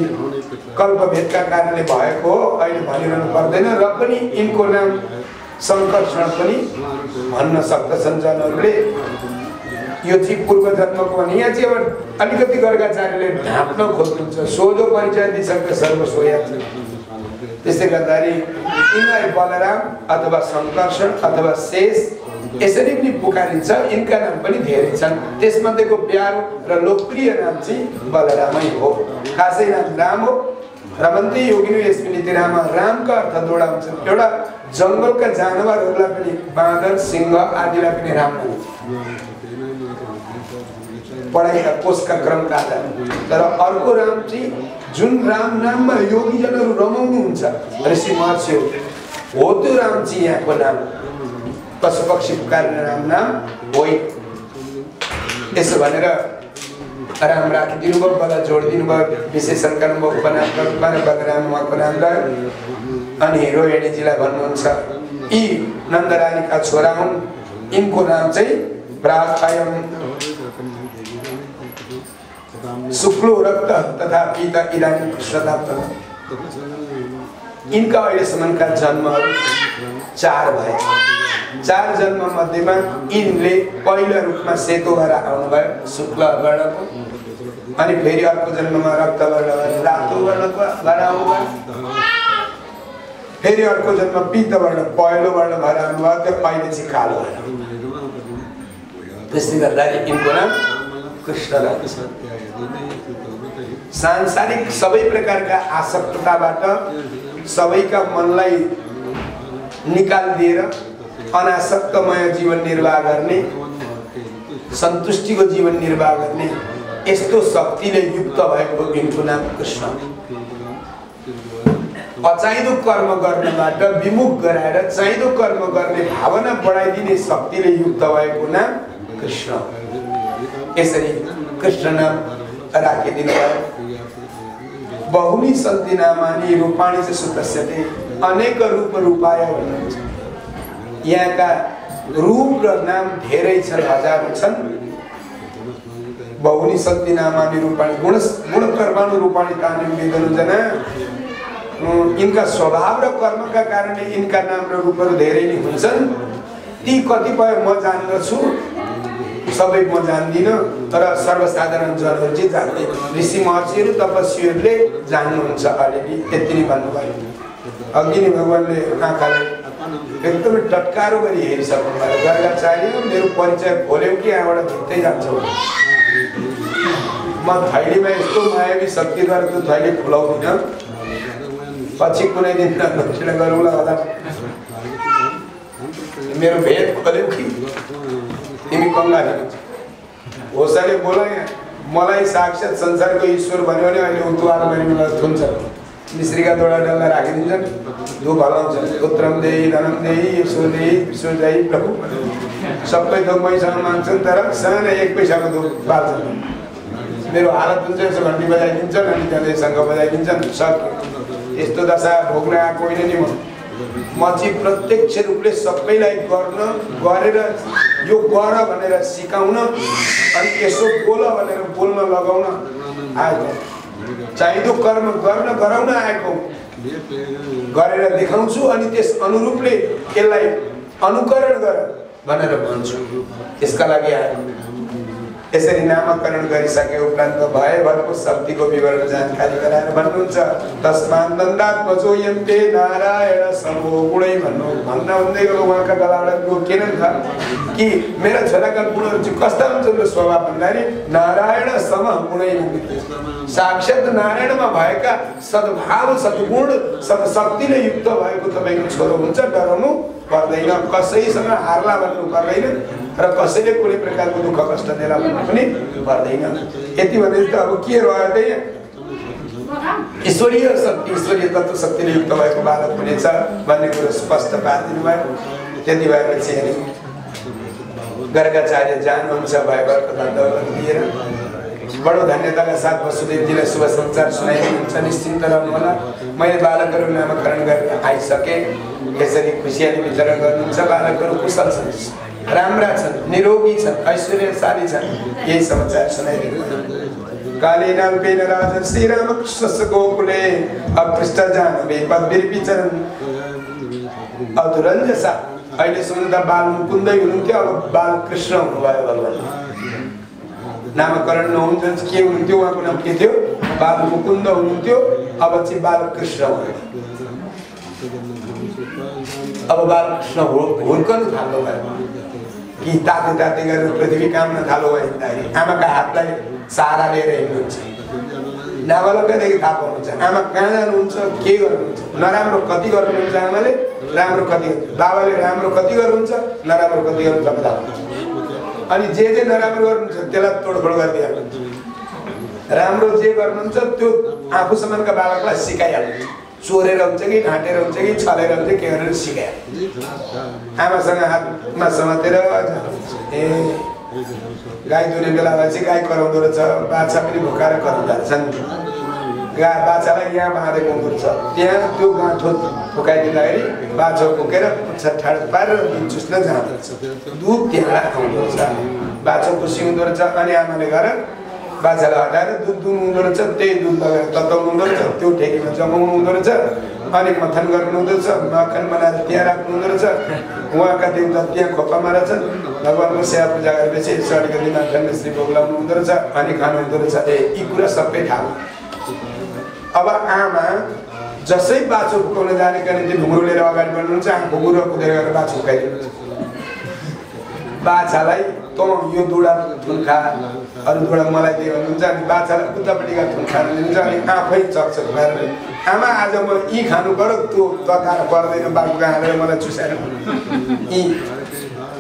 कल्पभेदका कारणले भएको हो, अहिले भनिरहनु पर्दैन। र पनि यिनको नाम संकर्षण पनि भन्न सक्दछन् जनहरूले। यो चाहिँ पूर्व जन्मको भने यहाँ चाहिँ अब अलिकति गर्गाचार्यले ढाँप्न खोज्नुहुन्छ, सोझो परिचय दिइसक्दा सर्वस्वया। त्यसले गर्दाखेरि यिनलाई बलराम अथवा संकर्षण अथवा शेष यसरी पनि पुकारिन्छ। यिनका नाम पनि धेरै छन्, त्यसमध्येको प्यारो र लोकप्रिय नाम चाहिँ बलरामै हो। खासै नाम राम हो। रमन्ते योगिनो यस्मिन् राम, रामका अर्थ दुईवटा हुन्छ। एउटा जङ्गलका जानवरहरूलाई पनि बाँदर सिंह आदिलाई पनि राम भन्छ पढाइका कोषका क्रमका आधारमा। तर अर्को राम चाहिँ जुन राम नाममा योगीजनहरू रमाउनुहुन्छ ऋषि महर्षिहरू हो, त्यो राम चाहिँ यहाँको नाम पशु पक्षी पुकार्ने राम नाम होइन। यसो भनेर राम राखिदिनु भयो, बल जोडिदिनु भयो, विशेषण गर्नुभयो उपनामका रूपमा र बलराम उहाँको नाम रह्यो। अनि रोहिणीजीलाई भन्नुहुन्छ यी नन्दरानीका छोरा हुन्, यिनको नाम चाहिँ प्रायम शुक्लो रक्त तथा पीता इदानीं कृष्णदाप्त। यिनका अहिलेसम्मका जन्महरू 4 भए। 4 जन्म मध्येमा यिनले पहिलो रूपमा सेतो भएर आउनुभयो शुक्ल वर्णको, अनि फेरि अर्को जन्ममा रक्त वर्ण रातो वर्णको भएर आउनुभयो, फेरि अर्को जन्म पीत वर्ण पहेँलो वर्ण भएर आउनुभयो, त्यो अहिले चाहिँ कालो भयो। त्यसले गर्दाखेरि यिनको नाम कृष्ण राख्छ। सांसारिक सबै प्रकारका आसक्तताबाट सबैका मनलाई निकालिदिएर अनासक्तमय जीवन निर्वाह गर्ने, सन्तुष्टिको जीवन निर्वाह गर्ने यस्तो शक्तिले युक्त भएको यिनको नाम कृष्ण। अचाहिँदो कर्म गर्नबाट विमुख गराएर चाहिँदो कर्म गर्ने भावना बढाइदिने शक्तिले युक्त भएको नाम कृष्ण। यसरी कृष्ण नाम राखिदिनु भयो। बहुनी सन्ति नामानि रूपाणि च सुतस्यते अनेक रूप रूपाय भन्नुहुन्छ। यहाँका रूप र नाम धेरै छन्, हजारौं छन्। बहुनी सन्ति नामानि रूपाणि गुणकर्माणि रूपाणि तानि वेदनुजना। इनका स्वभाव र कर्मका कारणले इनका नाम र रूपहरू धेरै नै हुन्छन्। ती कतिपय म जान्दछु, सबै म जान्दिन, तर सर्वसाधारण जनहरू चाहिँ जान्दैन। ऋषि महर्षिहरू तपस्वीहरूले जान्नुहुन्छ अलिअलि, त्यति नै भन्नुभयो। अघि नै भगवानले आँखाले एकदमै टटकारो गरी हेरिसक्नु भयो। गर्गाचार्य मेरो परिचय खोल्यौ कि यहाँबाट भित्तै जान्छौ। म थैलीमा यस्तो मायावी शक्तिद्वारा त्यो थैली खुलाउँदिन, पछि कुनै दिन दक्षिण गरौँला होला। मेरो भेद खोल्यौ कि तिमी कङ्गाली होसले बोला। मलाई साक्षात संसारको ईश्वर भन्यो भने अहिले उतुवार गरेर थुन्छ। मिश्रीका दोडा डल्ला राखिदिन्छन्, धुप हलाउँछन्, पुत्रम देही धनम देही यशो देही विश्व देही प्रभु। सबै थोक मैसँग माग्छन्, तर सानो 1 पैसाको धुप बाल्छन्। मेरो हालत हुन्छ, यसो घन्टी बजाइदिन्छन्, अनि त्यहाँदेखि शङ्ख बजाइदिन्छन्, सक्यो। यस्तो दशा भोग्न आएको होइन नि म चाहिँ प्रत्यक्ष रूपले सबैलाई गरेर यो गर भनेर सिकाउन, अनि यसो बोल भनेर बोल्न लगाउन आएको। चाहिँदो कर्म गर्न गराउन आएको, गरेर देखाउँछु, अनि त्यस अनुरूपले यसलाई अनुकरण गर भनेर भन्छु। त्यसका लागि आएको। यसरी नामकरण गरिसके उपरान्त भयभरको शक्तिको विवरण जानकारी गराएर भन्नुहुन्छ। तस्मात् नन्दात्मजो यन्ते नारायण समो गुणै भन्दै गयो। उहाँका गलाबाट रोकिएन नि त कि मेरा छोराका गुणहरू चाहिँ कस्ता हुन्छन् र स्वभाव भन्दाखेरि नारायण सम गुणै, साक्षात नारायणमा भएका सद्भाव सद्गुण सदशक्तिले युक्त भएको तपाईँको छोरो हुन्छ। डराउनु पर्दैन, कसैसँग हार्ला भन्नु पर्दैन, र कसैले कुनै प्रकारको दुःख कष्ट देला भन्नु पनि पर्दैन। यति भने त अब के रह्यो त, ईश्वरीय शक्ति ईश्वरीय तत्त्व शक्तिले युक्त भएको बालक हुनेछ भन्ने कुरो स्पष्ट पारिदिनु भयो। त्यति भएपछि गर्गाचार्य जानुहुन्छ भयभरको दण्डवत दिएर। बडो धन्यताका साथ वसुदेवजीलाई शुभ समाचार सुनाइदिनुहुन्छ। निश्चिन्त रहनुहोला, मैले बालकहरू नामकरण गरेर आइसकेँ। यसरी खुसियाली वितरण गर्नुहुन्छ। बालकहरू कुशल छन्, राम्रा छन्, निरोगी छन्, ऐश्वर्यशाली छन्, यही समाचार सुनाइदिनु। कालीनाल्पेन राजन श्रीरामकृष्णस्य गोकुले अपृष्ट जानवे पद्भिर्विचरन् अधुरञ्जसा। अहिलेसम्म त बाल मुकुन्दै हुनुहुन्थ्यो, अब बालकृष्ण हुनुभयो भगवान्। नामकरण नहुन्छ के हुनुहुन्थ्यो, उहाँको नाम के थियो? बाल मुकुन्द हुनुहुन्थ्यो, अब चाहिँ बालकृष्ण हुनुहुन्थ्यो। अब बालकृष्ण हुर्कनु थाल्नु भयो कि ताते ताते गरेर पृथ्वी काम्न थाल्नु भयो। हिँड्दाखेरि आमाका हातलाई सहारा लिएर हिँड्नुहुन्छ। नाबालकदेखि थाहा पाउनुहुन्छ आमा कहाँ जानुहुन्छ, के गर्नुहुन्छ। नराम्रो कति गर्नुहुन्छ आमाले, राम्रो कति, बाबाले राम्रो कति गर्नुहुन्छ, नराम्रो कति गर्नुहुन्छ थाहा पाउनुहुन्छ। अनि जे नराम्रो गर्नुहुन्छ त्यसलाई तोडफोड गरिदिइहाल्नुहुन्छ। राम्रो जे गर्नुहुन्छ त्यो आफू समानका बालकलाई सिकाइहाल्नुहुन्छ। चोरेर हुन्छ कि ढाँटेर हुन्छ कि छलेर हुन्छ, के गरेर सिकाइहाल्नुहुन्छ। आमासँग हातमा समातेर गाई दुने बेला भएपछि गाई कराउँदो रहेछ, बाछा पनि भुकाएर कराउँदो रहेछन्। बाछालाई यहाँ बाँधेको हुँदो रहेछ, त्यहाँ त्यो गाँठो फुकाइदिँदाखेरि बाछो फुकेर पुच्छा ठाड पारेर दुध चुस्न जाँदो रहेछ। दुध त्यहाँ आउँदो रहेछ, बाछो खुसी हुँदो रहेछ। अनि आमाले गएर बाछालाई हटाएर दुध दुहुनु हुँदो रहेछ, त्यही दुध लगेर तताउनु हुँदो रहेछ, त्यो ठेकीमा जमाउनु हुँदो रहेछ, अनि मथन गर्नु हुँदो रहेछ, मक्खन बनाएर त्यहाँ राख्नु हुँदो रहेछ। उहाँका देवता त्यहाँ खोपामा रहेछन्। भगवान्को सेवा पूजा गरेपछि अलिकति माथन मिश्री भोग लाउनु हुँदो रहेछ, अनि खानु हुँदो रहेछ। यी कुरा सबै थाहा। अब आमा जसै बाछो फुकाउन जानेका निम्ति ढुङ्ग्रो लिएर अगाडि बढ्नुहुन्छ, घुँगुरो कुदेर गएर बाछो फुकाइदिनुहुन्छ। बाछालाई त यो दुडा थुन्खा, अरू दुडा मलाई दिए भन्नुहुन्छ। अनि बाछालाई उतापट्टिका थुन्खा दिनुहुन्छ, अनि आफै चकचक भएर आमा आज म यी खानु पर्यो, त्यो तताएर पर्दैन, बाबुका हालेर मलाई चुसाएर यी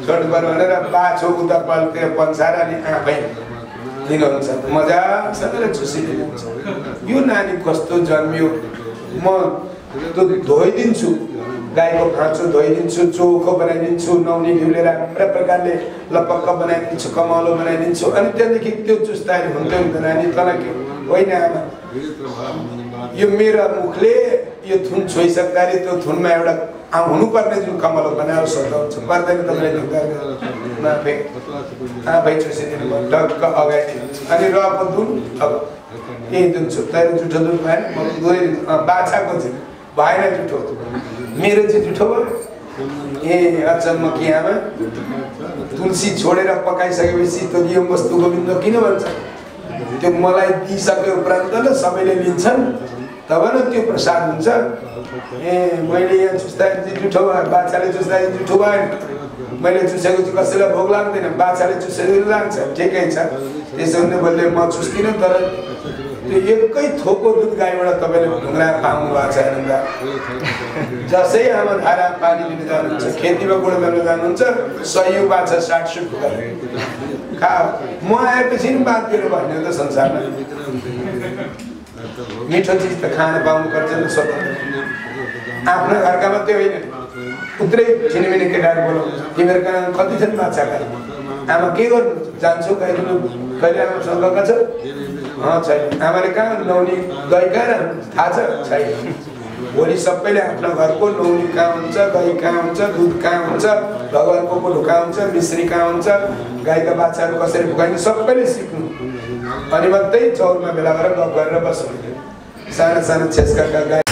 छोड्नु पर्यो भनेर बाछो उता पल्टेर पन्साएर अनि आफै दिनुहुन्छ। मजासँग चुसिदिनुहुन्छ। यो नानी कस्तो जन्मियो, म त्यो धोइदिन्छु, गाईको खाँचो धोइदिन्छु, चोखो बनाइदिन्छु, नुहाउने घिउले राम्रा प्रकारले लपक्क बनाइदिन्छु, कमलो बनाइदिन्छु। अनि त्यहाँदेखि त्यो चुस्ताहरू हुन्थ्यो नि त नानी, तल के होइन आमा, यो मेरो मुखले यो थुन छोइसक्दाखेरि त्यो थुनमा एउटा हुनुपर्ने जुन कमल बनाएर सोध्नुहुन्छ पर्दैन तपाईँले ढुक्का आफै छोइसकिदिनु भयो टक्क अगाडि अनि रको दुन अब यही दुन छु तर जुठो दुन भएन म गएर बाछाको चाहिँ भएन जुठो मेरो चाहिँ जुठो भयो ए अचम्म कि आमा तुलसी छोडेर पकाइसकेपछि त्यो यो वस्तु गोविन्द किन भन्छ त्यो मलाई दिइसके उपरान्त न सबैले लिन्छन् तब न त्यो प्रसाद हुन्छ ए मैले यहाँ चुस्दाखेरि जुठो भयो बाछाले चुस्दाखेरि जुठो भएन मैले चुसेको चाहिँ कसैलाई भोग लाग्दैन बाछाले चुसेको लाग्छ ठिकै छ त्यसो भने मैले म चुस्दिनँ तर त्यो एकै थोको दुध गाईबाट तपाईँले ढुङ्ग्रा पाउनु भएको छ हेर्नु जसै आमा धारा पानी लिन जानुहुन्छ खेतीमा गुण गर्न जानुहुन्छ 100 बाछा 60 सुट खा म आएपछि नि बात दिनु भन्ने त संसारमा मिठो चिज त खान पाउनु पर्छ नि स्वतन्त्र आफ्नो घरका मात्रै होइन उत्रै छिनमिने केटाहरू बोलाउँछ तिमीहरू कहाँ कति छन् बाछाका आमा के गर्नु जान्छु कहिले आमासँग गएका छ छैन आमाले कहाँ नुहाउने दही कहाँ थाहा छ छैन भोलि सबैले आफ्नो घरको नुहाउने कहाँ हुन्छ दही कहाँ हुन्छ दुध कहाँ हुन्छ भगवानको पुलो कहाँ हुन्छ मिश्री कहाँ हुन्छ गाईका बाछाहरू कसरी फुकाइने सबैले सिक्नु अनि मात्रै चौरमा भेला गरेर गफ गरेर बस्नु साना साना छेस्काका गाई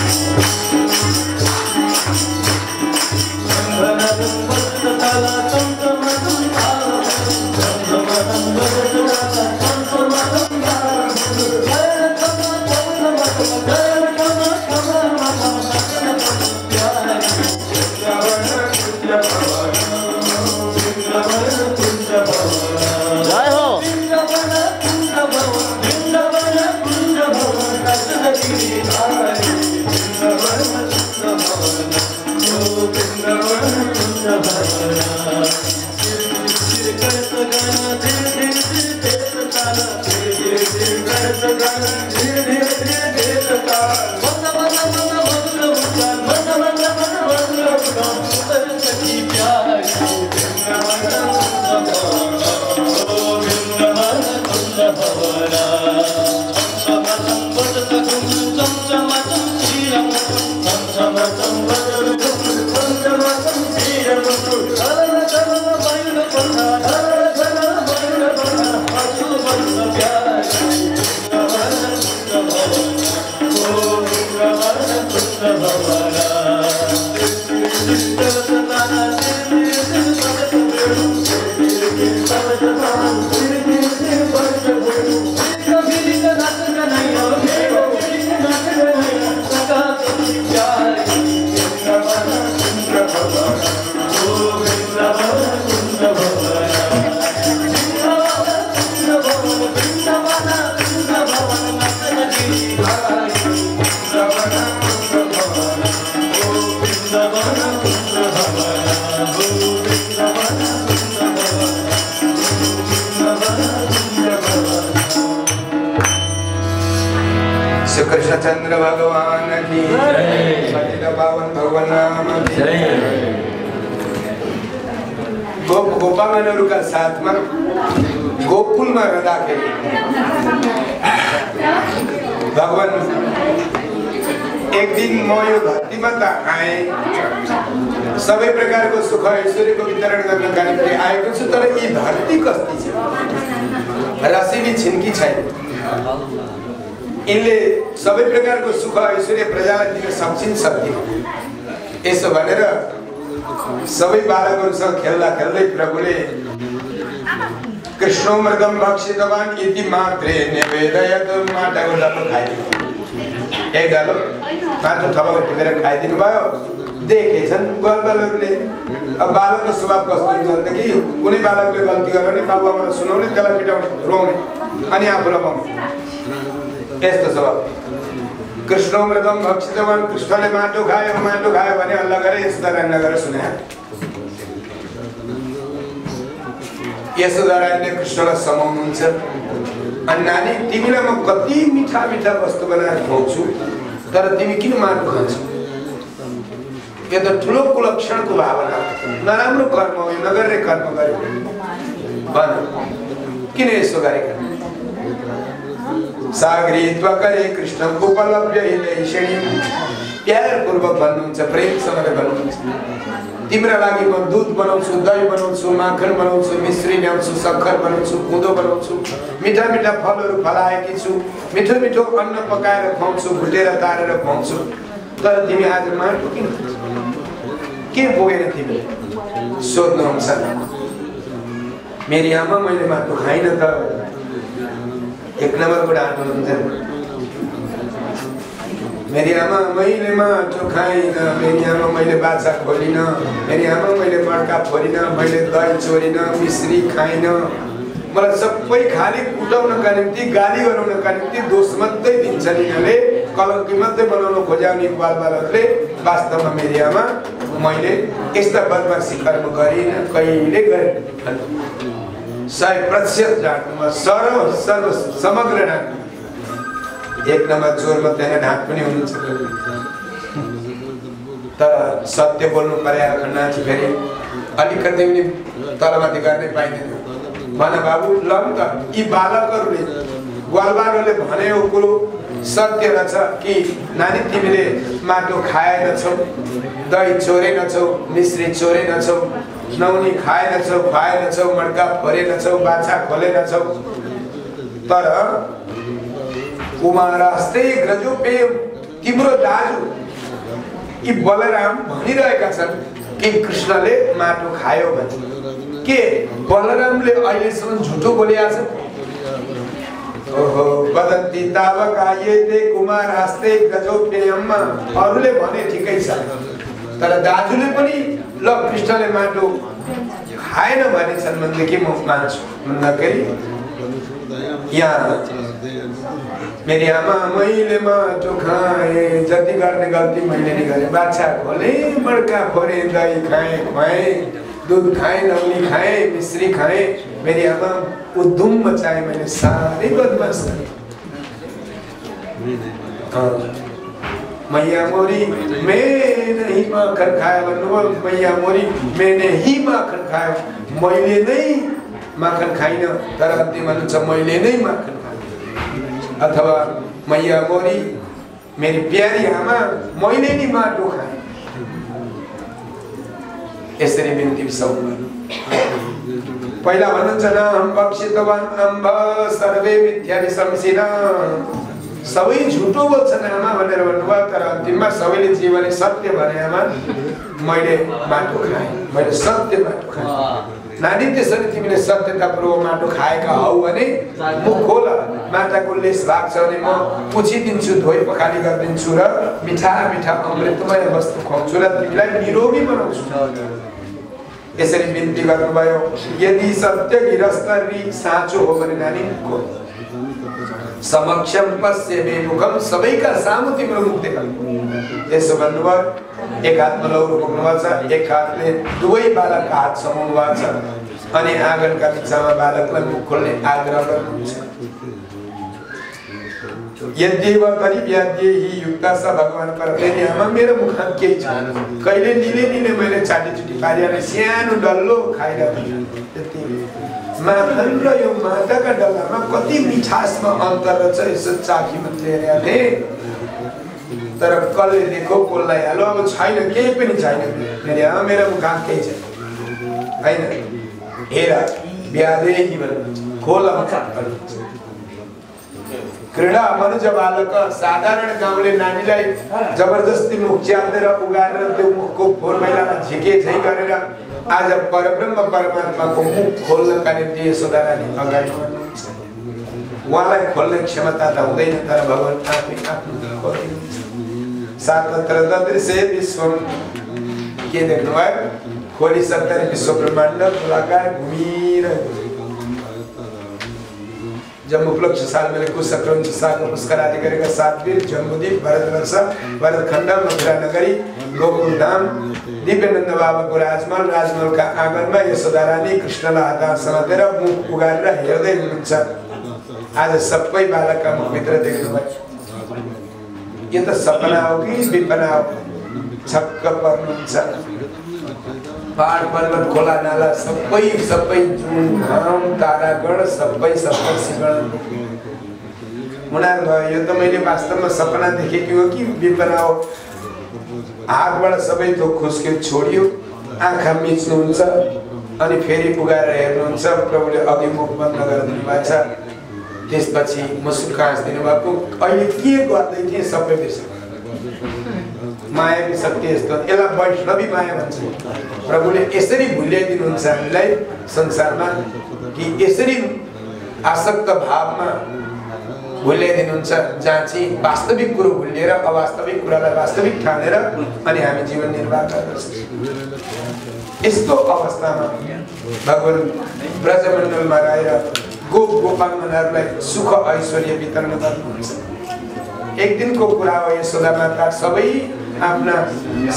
कृष्णचंद्र भगवान की पतित पावन भगवान नाम की गोप गोपांगनहरूका साथमा गोकुलमा रहँदाखेरि भगवान एक दिन म यो धरतीमा त आए सबै प्रकारको सुख ऐश्वर्यको वितरण गर्नका निम्ति आएको छु तर यी धरती कस्ती छ रसिनी छिन्की छैन इनले सबै प्रकारको सुख ऐश्वर्य प्रजालाई दिन सक्छिन् सक्दिन यसो भनेर सबै बालकहरूसँग खेल्दा खेल्दै प्रभुले कृष्ण मृगम भक्षितवान इति मात्रे निवेदयत माटाको डल्लो खाइदिनु एक डल्लो माटो थपको टिपेर खाइदिनु भयो देखेछन् बालकहरूले अब बालकको स्वभाव कस्तो हुन्छ भनेदेखि कुनै बालकले गल्ती गर्यो भने बाबुआमालाई सुनाउने त्यसलाई पिटाउने रोउने अनि आफू रमाउने यस्तो स्वभाव कृष्ण मृगम भक्षितवान कृष्णले माटो खायो भने अल्लाह गरे यशोदारायणले गएर सुनाए यशोदारायणले कृष्णलाई समाउनुहुन्छ अनि नानी तिमीलाई म कति मिठा मिठा वस्तु बनाएर खुवाउँछु तर तिमी किन माटो खान्छौ यो त ठुलो कुलक्षणको भावना नराम्रो कर्म हो नगर्ने कर्म गर्यो भन किन यसो गरेका सागरीत्वा करे कृष्णं उपलभ्य हितैषिणी प्यार पूर्वक भन्नुहुन्छ प्रेमसँग भन्नुहुन्छ तिम्रो लागि म दूध बनाउँछु दही बनाउँछु माखन बनाउँछु मिश्री ल्याउँछु सक्खर बनाउँछु कुँदो बनाउँछु मिठा मिठा फलहरू फलाएकी छु मिठो मिठो अन्न पकाएर खुवाउँछु भुटेर तारेर खुवाउँछु तर तिमी आज माटो किन के बोकेर तिमी सोध्नुहुन्छ मेरी आमा मैले माटो खाइन त एक नम्बरको डाँटो हुन्छ मेरी आमा मैले माटो खाइन मेरी आमा मैले बाछा खोलिन मेरी आमा मैले मड्का फोरिन मैले दही चोरिन मिश्री खाइन मलाई सबै खाली कुटाउनका निम्ति गाली गराउनका निम्ति दोष मात्रै दिन्छन् यिनीहरूले कलङ्की मात्रै बनाउन खोज्याउने बालबालकले वास्तवमा मेरी आमा मैले यस्ता बदमासी कर्म गरिन कहिले गरेन 100% डाँट्नुमा सर्व समग्र डाँट्नु एक नम्बर चोरमा त्यहाँ ढाँट पनि हुनुहुन्छ तर सत्य बोल्नु पर्या खन्नाची फेरि अलिकति पनि तलमाथि गर्नै पाइँदैन भन बाबु ल त यी बालकहरूले ग्वालबालहरूले भनेको कुरो सत्य रहेछ कि नानी तिमीले माटो खाएनछौ दही चोरेनछौ मिश्री चोरेनछौ नौनी खाएनछौ खुवाएनछौ मड्का फोरेनछौ बाछा खोलेनछौ तर कुमारास्ते ग्रजोपे तिम्रो दाजु यी बलराम भनिरहेका छन् कि कृष्णले माटो खायो भने के बलरामले अहिलेसम्म झुटो बोलेका छन् ओहो वदन्ति तावकायेते कुमारास्ते गजोपेयम्मा अरूले भने ठिकै छ तर दाजुले पनि ल कृष्णले माटो खाएन भनेछन् भनेदेखि म मान्छु भन्दाखेरि यहाँ मेरी आमा मैले माटो खाए जति गर्ने गल्ती मैले नि गरेँ बाछा खोले मड्का फोरे दही खाएँ खुवाएँ दूध खाएँ नौनी खाएँ मिश्री खाएँ मेरी आमा उद्धुम मचाए मैंने सारे बदमाश करे मैया मोरी मैं नहीं माखन खाया भन्नुभयो मैया मोरी मैंने ही माखन खाया मैले नहीं माखन खाइन तर अन्तिम भन्नुहुन्छ मैले नै माखन खाएँ अथवा मैया मोरी मेरी प्यारी आमा मैले नि माटो खाएँ यसरी बिन्ती पहिला भन्नुहुन्छ न हम बक्षितवान अम्ब सर्वे मिथ्या विशंसिना सबै झुटो बोल्छन् आमा भनेर भन्नुभयो तर अन्तिममा सबैले जीवनले सत्य भने आमा मैले माटो खाएँ मैले सत्य माटो खाएँ नानी त्यसरी तिमीले सत्यतापूर्वक माटो खाएका हौ भने मुख खोल माताको लेस लाग्छ भने म पुछिदिन्छु धोइ पखाली गरिदिन्छु र मिठा मिठा अमृतमय वस्तु खुवाउँछु र तिमीलाई निरोगी बनाउँछु यसरी बिन्ती गर्नुभयो यदि सत्य गिरस्तरी साँचो हो भने नानी को समक्षम पश्य मुखम सबैका सामु तिम्रो मुख देखाउनु यसो भन्नुभयो एक हातमा लौरो बोक्नुभएको छ एक हातले दुवै बालकका हात समाउनु भएको छ अनि आँगनका बिचमा बालकलाई मुख खोल्ने आग्रह गर्नुहुन्छ यद्येव परिव्याद्येहि युक्तास भगवान परमेश्वरले आमा मेरो मुखमा केही छैन कहिले निले मैले चाटीचुटी पारिहाले सानो डल्लो खाइरहेको माखन र यो माटाका डल्लामा कति मिठासमा अन्तर रहेछ यसो चाखी मात्रै हेरेको तर कसले देखो कसलाई हालो अब छैन केही पनि छैन मेरो मुखमा केही छैन हैन हेर व्यादेहि भन्नुहुन्छ खोल क्रीडा मनुज बालक साधारण गाउँले नानीलाई जबरजस्ती मुख च्यापेर उगारेर त्यो मुखको फोहोर मैलामा झिके झै गरेर आज परब्रह्म परमात्माको मुख खोल्नका निम्ति यशोदा रानी अगाडि बढ्नुहुन्छ उहाँलाई खोल्ने क्षमता त हुँदैन तर भगवान आफै आफ्नो खोलिदिनुहुन्छ सातत्र ददृशे विश्वम के देख्नुभयो खोली सत्तरी विश्व ब्रह्माण्ड गोलाकार घुमिरहेको जम्बुप्लक्ष साल मेले कुशक्रंश सागर पुष्कर आदि गरेका सातवीर जम्बुदीप भरतवर्ष भरतखण्ड मथुरा नगरी गोकुल धाम दिव्यानन्द बाबाको राजमहल राजमहलका आँगनमा यशोदा रानी कृष्णलाई हात समातेर मुख उगारेर हेर्दै हुनुहुन्छ आज सबै बालकका मुखभित्र देख्नुभयो यो त सपना हो कि विपना हो छक्क पर्नुहुन्छ पहाड पर्वत खोला नाला सबै जुन घाम तारागण सबै सप्तर्षिगण हुनार भयो। यो त मैले वास्तवमा सपना देखेको हो कि विपना हो। हातबाट सबै थोक खुस्क्यो छोडियो, आँखा मिच्नुहुन्छ अनि फेरि पुगाएर हेर्नुहुन्छ। प्रभुले अघि मुख बन्द गरिदिनु भएको छ। त्यसपछि मुस्कुक हाँस्दिनु भएको। अहिले के गर्दै थिएँ सबै बिर्सेँ। मायावी शक्ति यस्तो, यसलाई वैष्णवी माया भन्छ। प्रभुले यसरी भुल्याइदिनुहुन्छ हामीलाई संसारमा कि यसरी आसक्त भावमा भुल्याइदिनुहुन्छ जहाँ चाहिँ वास्तविक कुरो भुलिएर अवास्तविक कुरालाई वास्तविक ठानेर अनि हामी जीवन निर्वाह गर्दछौँ। यस्तो अवस्थामा भगवान ब्रजमण्डलमा रहेर गोपालहरूलाई सुख ऐश्वर्य वितरण गर्नुहुन्छ। एक दिनको कुरा हो। यशोदा माता सबै आफ्ना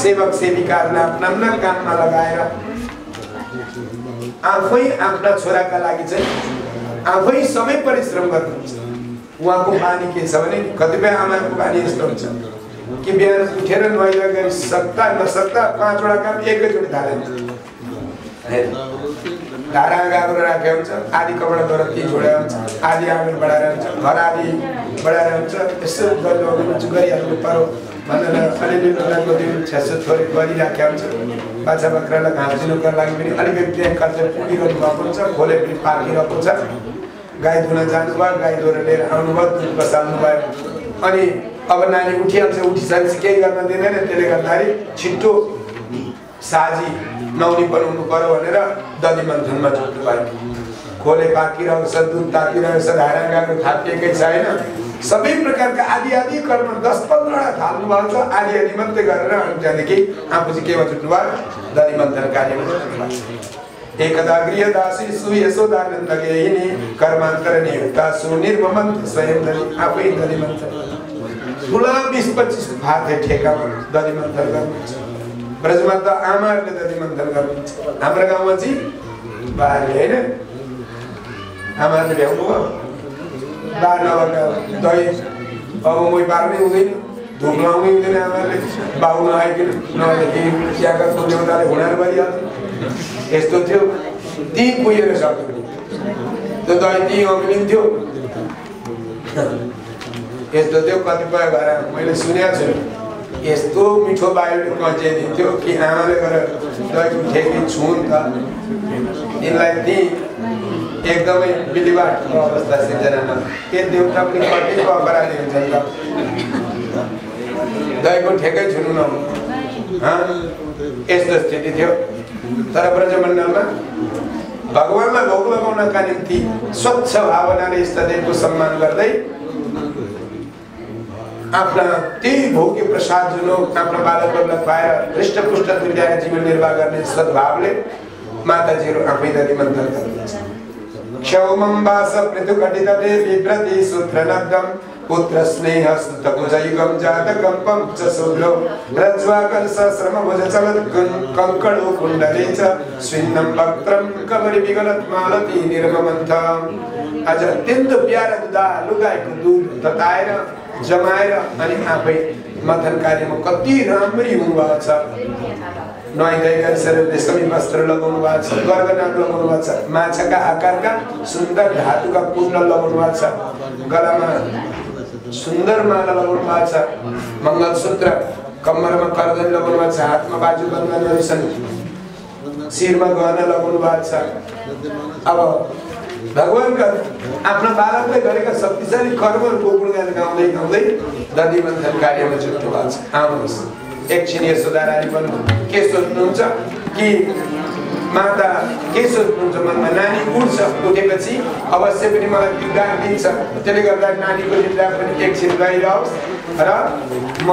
सेवक सेविकाहरूलाई आफ्ना काममा लगाएर आफै आफ्ना छोराका लागि चाहिँ आफै सबै परिश्रम गर्नुहुन्छ। उहाँको बानी के छ भने कतिपय आमाको बानी यस्तो हुन्छ कि बिहान उठेर नुहाइला गरी सक्दा नसक्दा 5 वटा काम एकैचोटि थालिन्छ। धारा गएको राखेको हुन्छ, आधी कपडा गरेर ती छोडेर हुन्छ, आधी आँगन बढाएर हुन्छ, घर आधी बढाएर हुन्छ। यसो गरिहाल्नु पर्यो भनेर अलिअलि लुगाको दिन छेसो थोरै गरिराखेको हुन्छ। बाछा बाख्रालाई घाँस दिनुको लागि पनि अलिकति ट्याङ्कर चाहिँ पुगिरहनु भएको हुन्छ, खोले पनि पाकिरहेको हुन्छ। गाई धुन जानुभयो, गाई धोएर लिएर आउनुभयो, दुध बसाल्नु भयो। अनि अब नानी उठिहाल्छ, उठिसकेपछि केही गर्न दिँदैन। त्यसले गर्दाखेरि छिट्टो साझी नौनी बनाउनु पर्यो भनेर दधी मन्थनमा जुट्नु भयो। खोले पाकिरहेको छ, दुध तातिरहेको छ, धारा गएको थापिएकै छैन। सबै प्रकारका आदि आदि कर्म 10-15 वटा थाल्नु भएको छ। आदि आदि मात्रै गरेर अनि त्यहाँदेखि आफू चाहिँ केमा जुट्नु भयो? दधी मन्थन कार्यमा जुट्नु भयो। एकदा गृहदासी सुयशोदानन्द गेहिनी कर्मान्तर नियुक्ता सुनिर्ममन्त स्वयं दधी आफै दधी मन्थन। ठुला 20-25 भाते ठेकामा दधी मन्थन गर्नुहुन्छ। ब्रजमा त आमाहरूले दधी मन्थन गर्नुहुन्छ। हाम्रो गाउँमा चाहिँ बाहरूले होइन, आमाहरूले भ्याउनु भयो। बा नभएका दही अब मै पार्नै हुँदैन, धुप लाउनै हुँदैन। आमाहरूले बाउ नआइकन नभएदेखि चियाका ल्याउँदाले हुनार गरिहाल्छ। यस्तो थियो। त्यहीँ कुहिएर सक्यो त्यो दही, त्यहीँ अमिलिन्थ्यो। यस्तो थियो। कतिपय घर मैले सुनेको छु यस्तो मिठो बायुले कच्याइदिन्थ्यो कि आमाले गएर दही ठेकी छुन् त यिनलाई त्यहीँ एकदमै विधिवाटको अवस्था सिर्जनामा के देउता पनि कतिको अपराधी हुन्छन् त दहीको ठेकै छुनु नहुनु। यस्तो स्थिति थियो। तर ब्रजमण्डलमा भगवानलाई भोग लगाउनका निम्ति स्वच्छ भावनाले इष्टदेवको सम्मान गर्दै आफ्ना त्यही भोग्य प्रसाद जुन आफ्ना बालकहरूलाई खुवाएर हृष्टपुष्ट तुल्याएर जीवन निर्वाह गर्ने सद्भावले माताजीहरू आफै दधी मन्थन गर्नुहुन्छ। क्षौमं वास पृथुकटितटे बिभ्रति सूत्रनग्धं पुत्र स्नेह सुतभुजयुगं जातकं च शूद्रो रज्ज्वाकर्ष श्रमभुज चलत् कंकणो कुण्डले च स्विन्नं वक्त्रं कबरि विगलत् मालती निर्ममन्थ। आज अत्यन्त प्यारा लुगाएको दूध तताएर जमाएर अनि आफै मथन कार्यमा कति राम्ररी हुनुभएको छ। नुहाइधुवाइ गरेर रेशमी वस्त्र लगाउनु भएको छ, गरगहना लगाउनु भएको छ, माछाका आकारका सुन्दर धातुका कुण्डल लगाउनु भएको छ, गलामा सुन्दर माला लगाउनु भएको छ, मङ्गलसूत्र, कम्मरमा करदनी लगाउनु भएको छ, हातमा बाजुबन्धनहरू छन्, शिरमा गहना लगाउनु भएको छ। अब भगवानका आफ्ना बालकले गरेका शक्तिशाली कर्महरूको गुणगान गाउँदै गाउँदै दधी मन्थन कार्यमा जुट्नु भएको छ। आउनुहोस् एकछिन यशोदा रानी पनि के सोच्नुहुन्छ कि माता के सोच्नुहुन्छ मनमा? नानी उठ्छ, उठेपछि अवश्य पनि मलाई विद्या दिन्छ। त्यसले गर्दा नानीको निद्रा पनि एकछिन गइरहोस् र म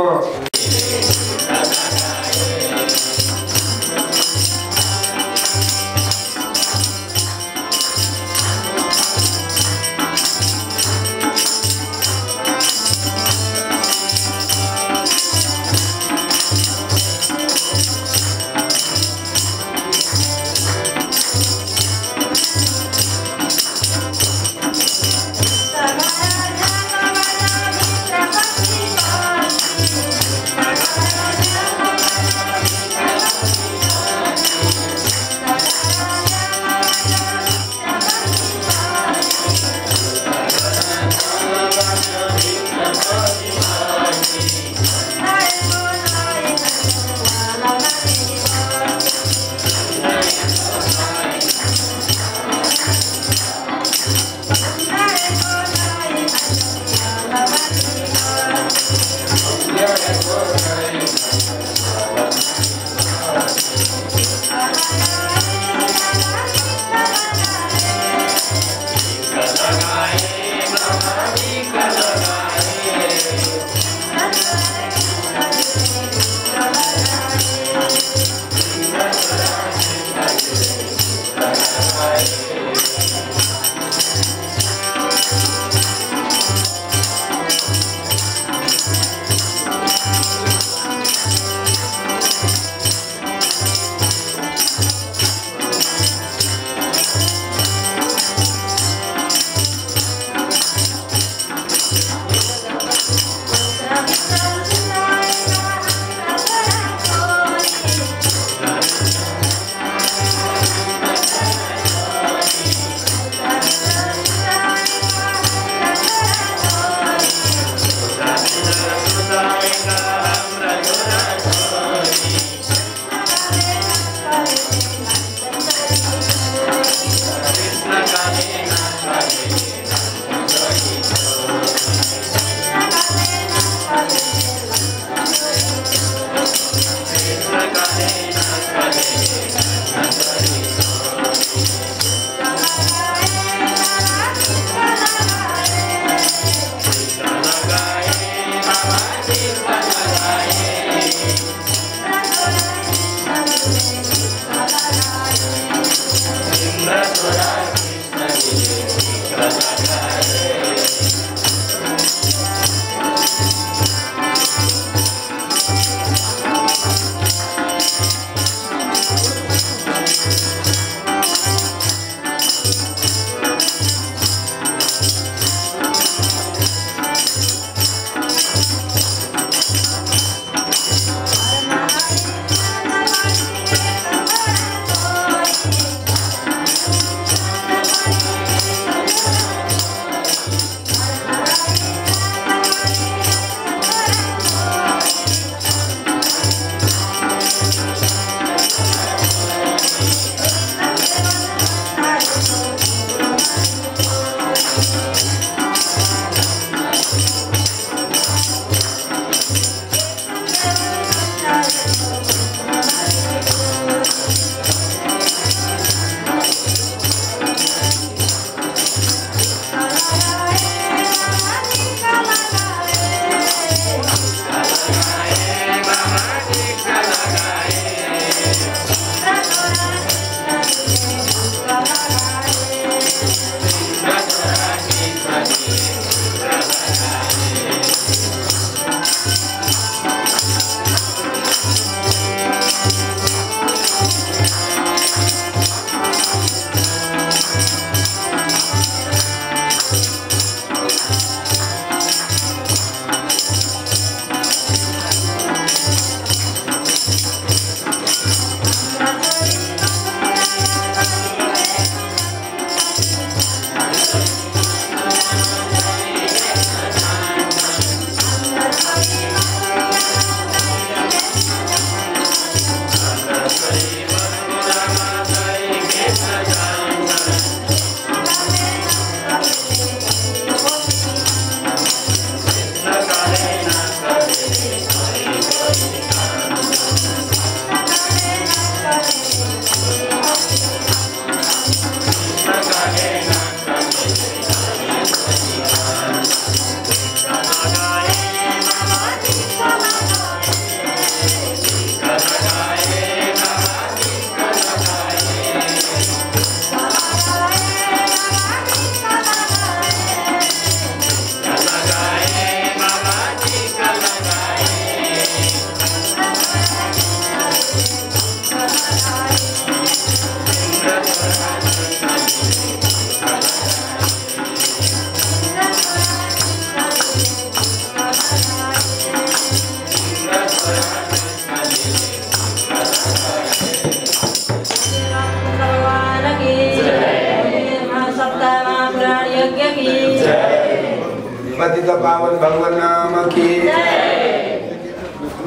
पतित पावन भगवान नाम की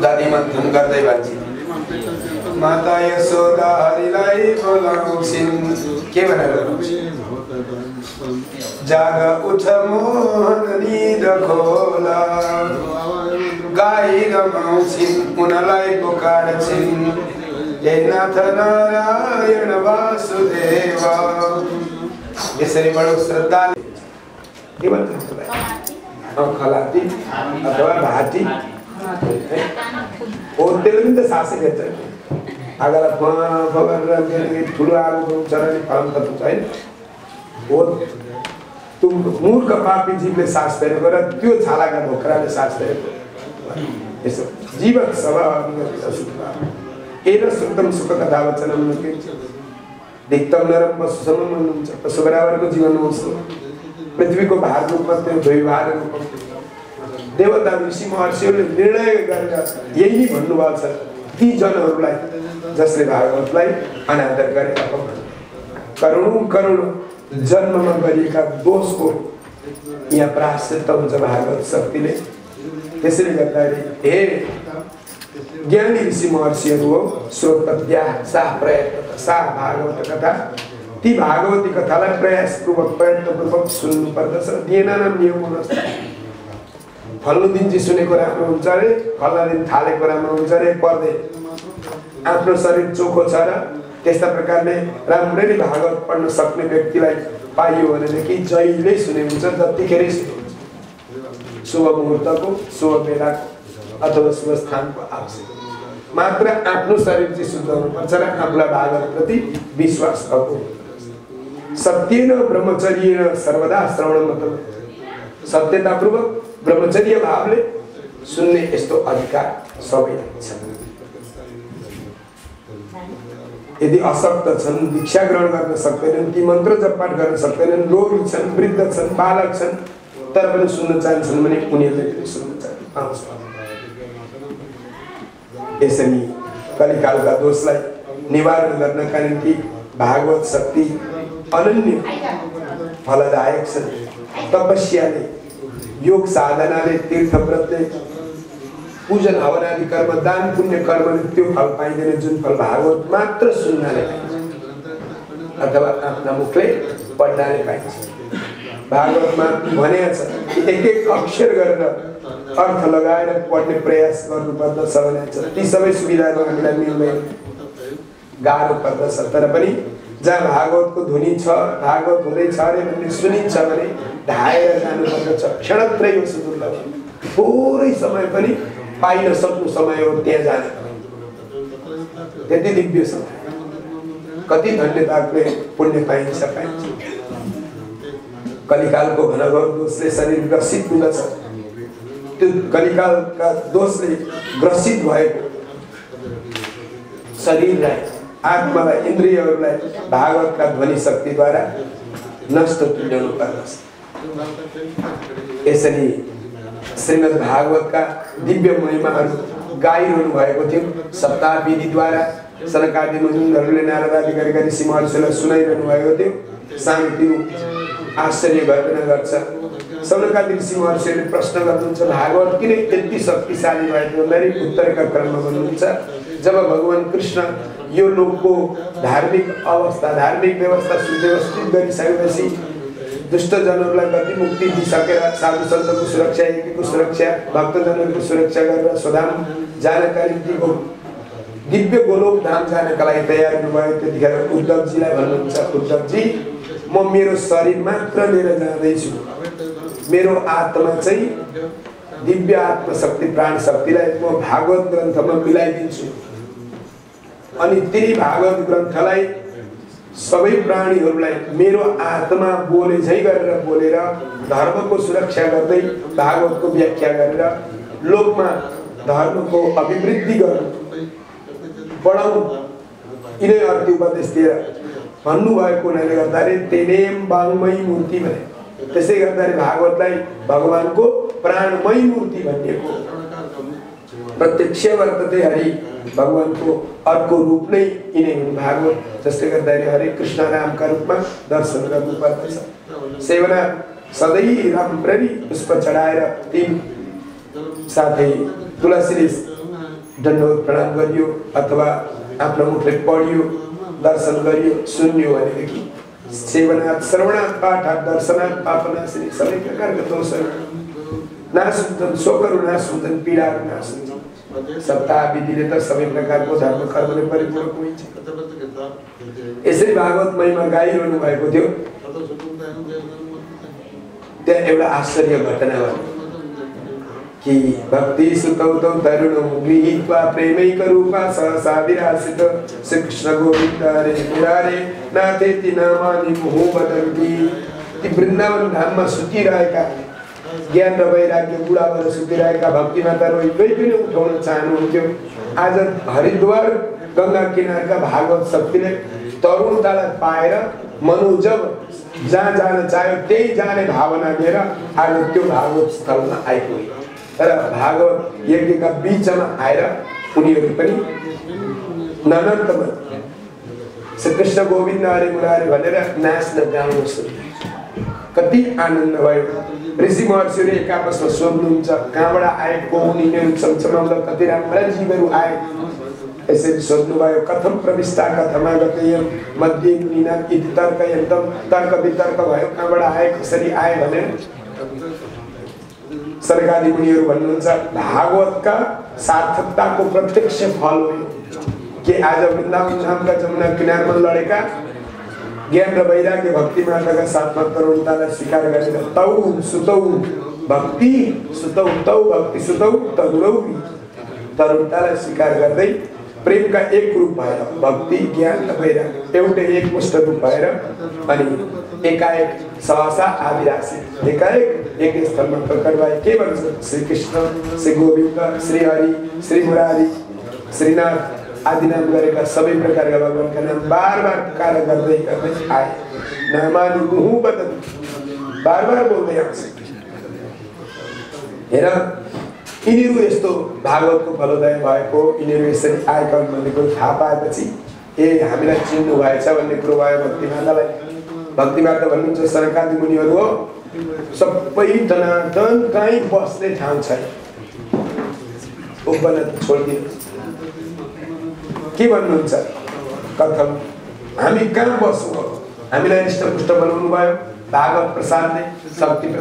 दादी मंथन गर्दै भन्छ माता यशोदा हरिलाई बोलाउँछिन् के भनेर जाग उठ मोहन निद खोला गाई रमाउँछिन् उनलाई पुकार्छिन् हे नाथ नारायण वासुदेव। यसरी बडो श्रद्धाले के भन्छ खलाती अथवा भाटी होटेल में तो सासे कहते हैं आगोलाई फफ गरेर ठुलो आगो बनाउँछ र फलाम खत्तम छैन हो त्यो मूर्ख पापी जीवले सास फेरेको र त्यो छालाका ढोक्राले सास फेरेको यसो जीवक सभा एन शुद्धम सुख कथा वचनम धिक्तम नरम पशुसम भन्नुहुन्छ पशु बराबरको जीवन होस् पृथ्वीको भार रूपमा त्यो द्वैभार देवता ऋषि महर्षिहरूले निर्णय गरेर यही नै भन्नुभएको छ ती जनहरूलाई जसले भागवतलाई अनादर गरेका करोडौं करोड जन्ममा गरिएका दोषको यहाँ प्रायश्चित्त हुन्छ भागवत शक्तिले त्यसैले गर्दाखेरि हे ज्ञानी ऋषि महर्षिहरू हो श्रोतव्या साह प्रयत्न साह भागवत कथा ती भागवती कथालाई प्रयासपूर्वक प्रयत्नपूर्वक सुन्नु पर्दछ दिएन नियम हुनस् फल्लो दिन चाहिँ सुनेको राम्रो हुन्छ अरे फल्ला दिन थालेको राम्रो हुन्छ अरे पर्दै आफ्नो शरीर चोखो छ र त्यस्ता प्रकारले राम्ररी भागवत पढ्न सक्ने व्यक्तिलाई पाइयो भनेदेखि जहिले सुने हुन्छ जतिखेरै सुने हुन्छ शुभ मुहुर्तको शुभ बेलाको अथवा शुभ स्थानको आवश्यक मात्र आफ्नो शरीर चाहिँ शुद्ध हुनुपर्छ र आफूलाई भागवत प्रति विश्वास भएको सत्येन ब्रह्मचर्येण सर्वदा श्रवण मतलब सत्यतापूर्वक ब्रह्मचर्य भावले सुन्ने यस्तो अधिकार सबैलाई छ यदि असक्त छन् दीक्षा ग्रहण गर्न सक्दैनन् ती मन्त्र जप पाठ गर्न सक्दैनन् रोगी छन् वृद्ध छन् बालक छन् तर पनि सुन्न चाहन्छन् भने उनीहरूले पनि सुन्न पाउँछ यसरी कलिकालका दोषलाई निवारण गर्नका निम्ति भागवत शक्ति अनन्य फलदायक छ तपस्याले योग साधनाले तीर्थ व्रतले पूजन हवन आदि कर्म दान पुण्य कर्मले त्यो फल पाइँदैन जुन फल भागवत मात्र सुन्नाले पाइन्छ अथवा आफ्ना मुखले पढ्नाले पाइन्छ भागवतमा भनेको छ एक एक अक्षर गरेर अर्थ लगाएर पढ्ने प्रयास गर्नुपर्दछ भनेको छ ती सबै सुविधाहरू हामीलाई मिल्दैन गाह्रो पर्दछ तर पनि जहाँ भागवतको ध्वनि छ भागवत हुँदैछ अरे भन्ने सुनिन्छ भने धाएर जानुपर्दछ क्षणत्रय यो सुदुर्लभ थोरै समय पनि पाइन सक्नु समय हो त्यहाँ जाने त्यति दिव्य समय कति धन्यताले पुण्य पाइन्छ कलिकालको घनघोर दोषले शरीर ग्रसित हुँदछ त्यो कलिकालका दोषले ग्रसित भएको शरीरलाई आत्मालाई इन्द्रियहरूलाई भागवतका ध्वनि शक्तिद्वारा नष्ट तुल्याउनु पर्दछ यसरी श्रीमद् भागवतका दिव्य महिमाहरू गाइरहनु भएको थियो सप्ताह विधिद्वारा सनकादि मुनिहरूले नारदादि गरेका ऋषि महर्षिलाई सुनाइरहनु भएको थियो शान्तिनु आश्चर्य घटना गर्छ सनकादि ऋषि महर्षिहरूले प्रश्न गर्नुहुन्छ भागवत किन यति शक्तिशाली भएको भन्दाखेरि उत्तरका क्रममा भन्नुहुन्छ जब भगवान कृष्ण यो लोकको धार्मिक अवस्था धार्मिक व्यवस्था सुव्यवस्थित गरिसकेपछि दुष्टजनहरूलाई गति मुक्ति दिइसकेर साधु सन्तको सुरक्षा यज्ञको सुरक्षा भक्तजनहरूको सुरक्षा गरेर स्वधाम जानका निम्ति दिव्य गोलोक धाम जानका लागि तयार हुनुभयो त्यतिखेर उद्धवजीलाई भन्नुहुन्छ उद्धवजी म मेरो शरीर मात्र लिएर जाँदैछु मेरो आत्मा चाहिँ दिव्य आत्मशक्ति प्राण शक्तिलाई म भागवत ग्रन्थमा मिलाइदिन्छु अनि त्यही भागवत ग्रन्थलाई सबै प्राणीहरूलाई मेरो आत्मा बोले झै गरेर बोलेर धर्मको सुरक्षा गर्दै भागवतको व्याख्या गरेर लोकमा धर्मको अभिवृद्धि गर्नु बढाउनु यिनै अर्थी उपदेश दिएर भन्नुभएको हुनाले गर्दाखेरि तेनेम वाङ्मयी मूर्ति भने त्यसै गर्दाखेरि भागवतलाई भगवानको प्राणमयी मूर्ति भनिएको प्रत्यक्ष वर्तते हरि भगवानको अर्को रूप नै यिनै हुन् भागवत जसले गर्दाखेरि हरे कृष्ण रामका रूपमा दर्शन गर्नुपर्दछ सेवना सधैँ राम्ररी पुष्प चढाएर तीन साथै तुलसीले दण्डवत प्रणाम गरियो अथवा आफ्नो मुखले पढियो दर्शन गरियो सुन्यो भनेदेखि सेवनात् श्रवणात् पाठात् दर्शनात् पापनाशिनी सबै प्रकारका दोषहरू नाश हुन्छन् शोकहरू नाश हुन्छन् पीडाहरू नाश हुन्छन् सप्ताह विधिले त सबै प्रकारको धर्म कर्मले परिपूर्ण हुन्छ यसरी भागवत महिमा गाइरहनु भएको थियो त्यहाँ एउटा आश्चर्य घटना भयो कि भक्ति सुतौ तौ तरुणौ गृहीत्वा प्रेमैक रूपा सहसा विरासित श्री कृष्ण गोविन्द हरे मुरारे नाथेति नामानि मुहु वदन्ति। ती वृन्दावन धाममा सुतिरहेका ज्ञान र वैराग्य बुढा भएर सुतिरहेका भक्तिमाता रोहितै पनि उठाउन चाहनुहुन्थ्यो। आज हरिद्वार गंगा किनारका भागवत शक्तिले तरुणतालाई पाएर मनु जब जहाँ जान चाह्यो त्यही जाने भावना लिएर आज त्यो भागवत स्थलमा आइपुगे। तर भागवत यज्ञका बीचमा आएर उनीहरू पनि ननन्तमा श्री कृष्ण गोविन्द हरे मुरारे भनेर नाच्न गाउन सुरु। कति आनन्द भयो। ऋषि महर्षिहरू एक आपसमा सोध्नुहुन्छ कहाँबाट आए को हुन् यिनीहरू चमचमाउँदा कति राम्रा जीवहरू आए। यसरी सोध्नुभयो कथम प्रविष्टा कथमागतयम् मध्ये मुनिनां इति तर्कयन्तम्। तर्क वितर्क भयो कहाँबाट आए कसरी आए भनेर सरकारी मुनिहरू भन्नुहुन्छ भागवतका सार्थकताको प्रत्यक्ष फल हो कि आज वृन्दावन धामका जमुना किनारमा लडेका ज्ञान र वैराग्य भक्ति माताका साथमा तरुणतालाई स्वीकार गरेर तौ सुतौ भक्ति सुतौ तौ भक्ति सुतौ तरुणौ तरुणतालाई स्वीकार गर्दै प्रेमका एक रूप भएर भक्ति ज्ञान र वैराग्य एउटै एकमुष्ट रूप भएर अनि एकाएक सहसा आदिरासी एकाएक एक स्थलमा प्रकट भए। के भन्छ श्री कृष्ण श्री गोविन्द श्री हरि श्री मुरारी श्रीनाथ आदि नाम गरेका सबै प्रकारका भगवानका नाम बार बार पुकार गर्दै गर्दै आए। नामानि मुहु वदन्ति बार बार बोल्दै आउँछ। हेर यिनीहरू यस्तो भागवतको फलोदय भएको यिनीहरू यसरी आएका भन्ने कुरो थाहा पाएपछि ए हामीलाई चिन्नु भएछ भन्ने कुरो भयो भक्तिमातालाई। भक्तिमाता भन्नुहुन्छ सनकादि मुनिहरू हो सबै जनार्दन कहीँ बस्ने ठाउँ छैन उपवन छोडिदिनु। के भन्नुहुन्छ कथम हामी कहाँ बस्नु हामीलाई हृष्टपुष्ट बनाउनु भयो भागवत प्रसादले शक्ति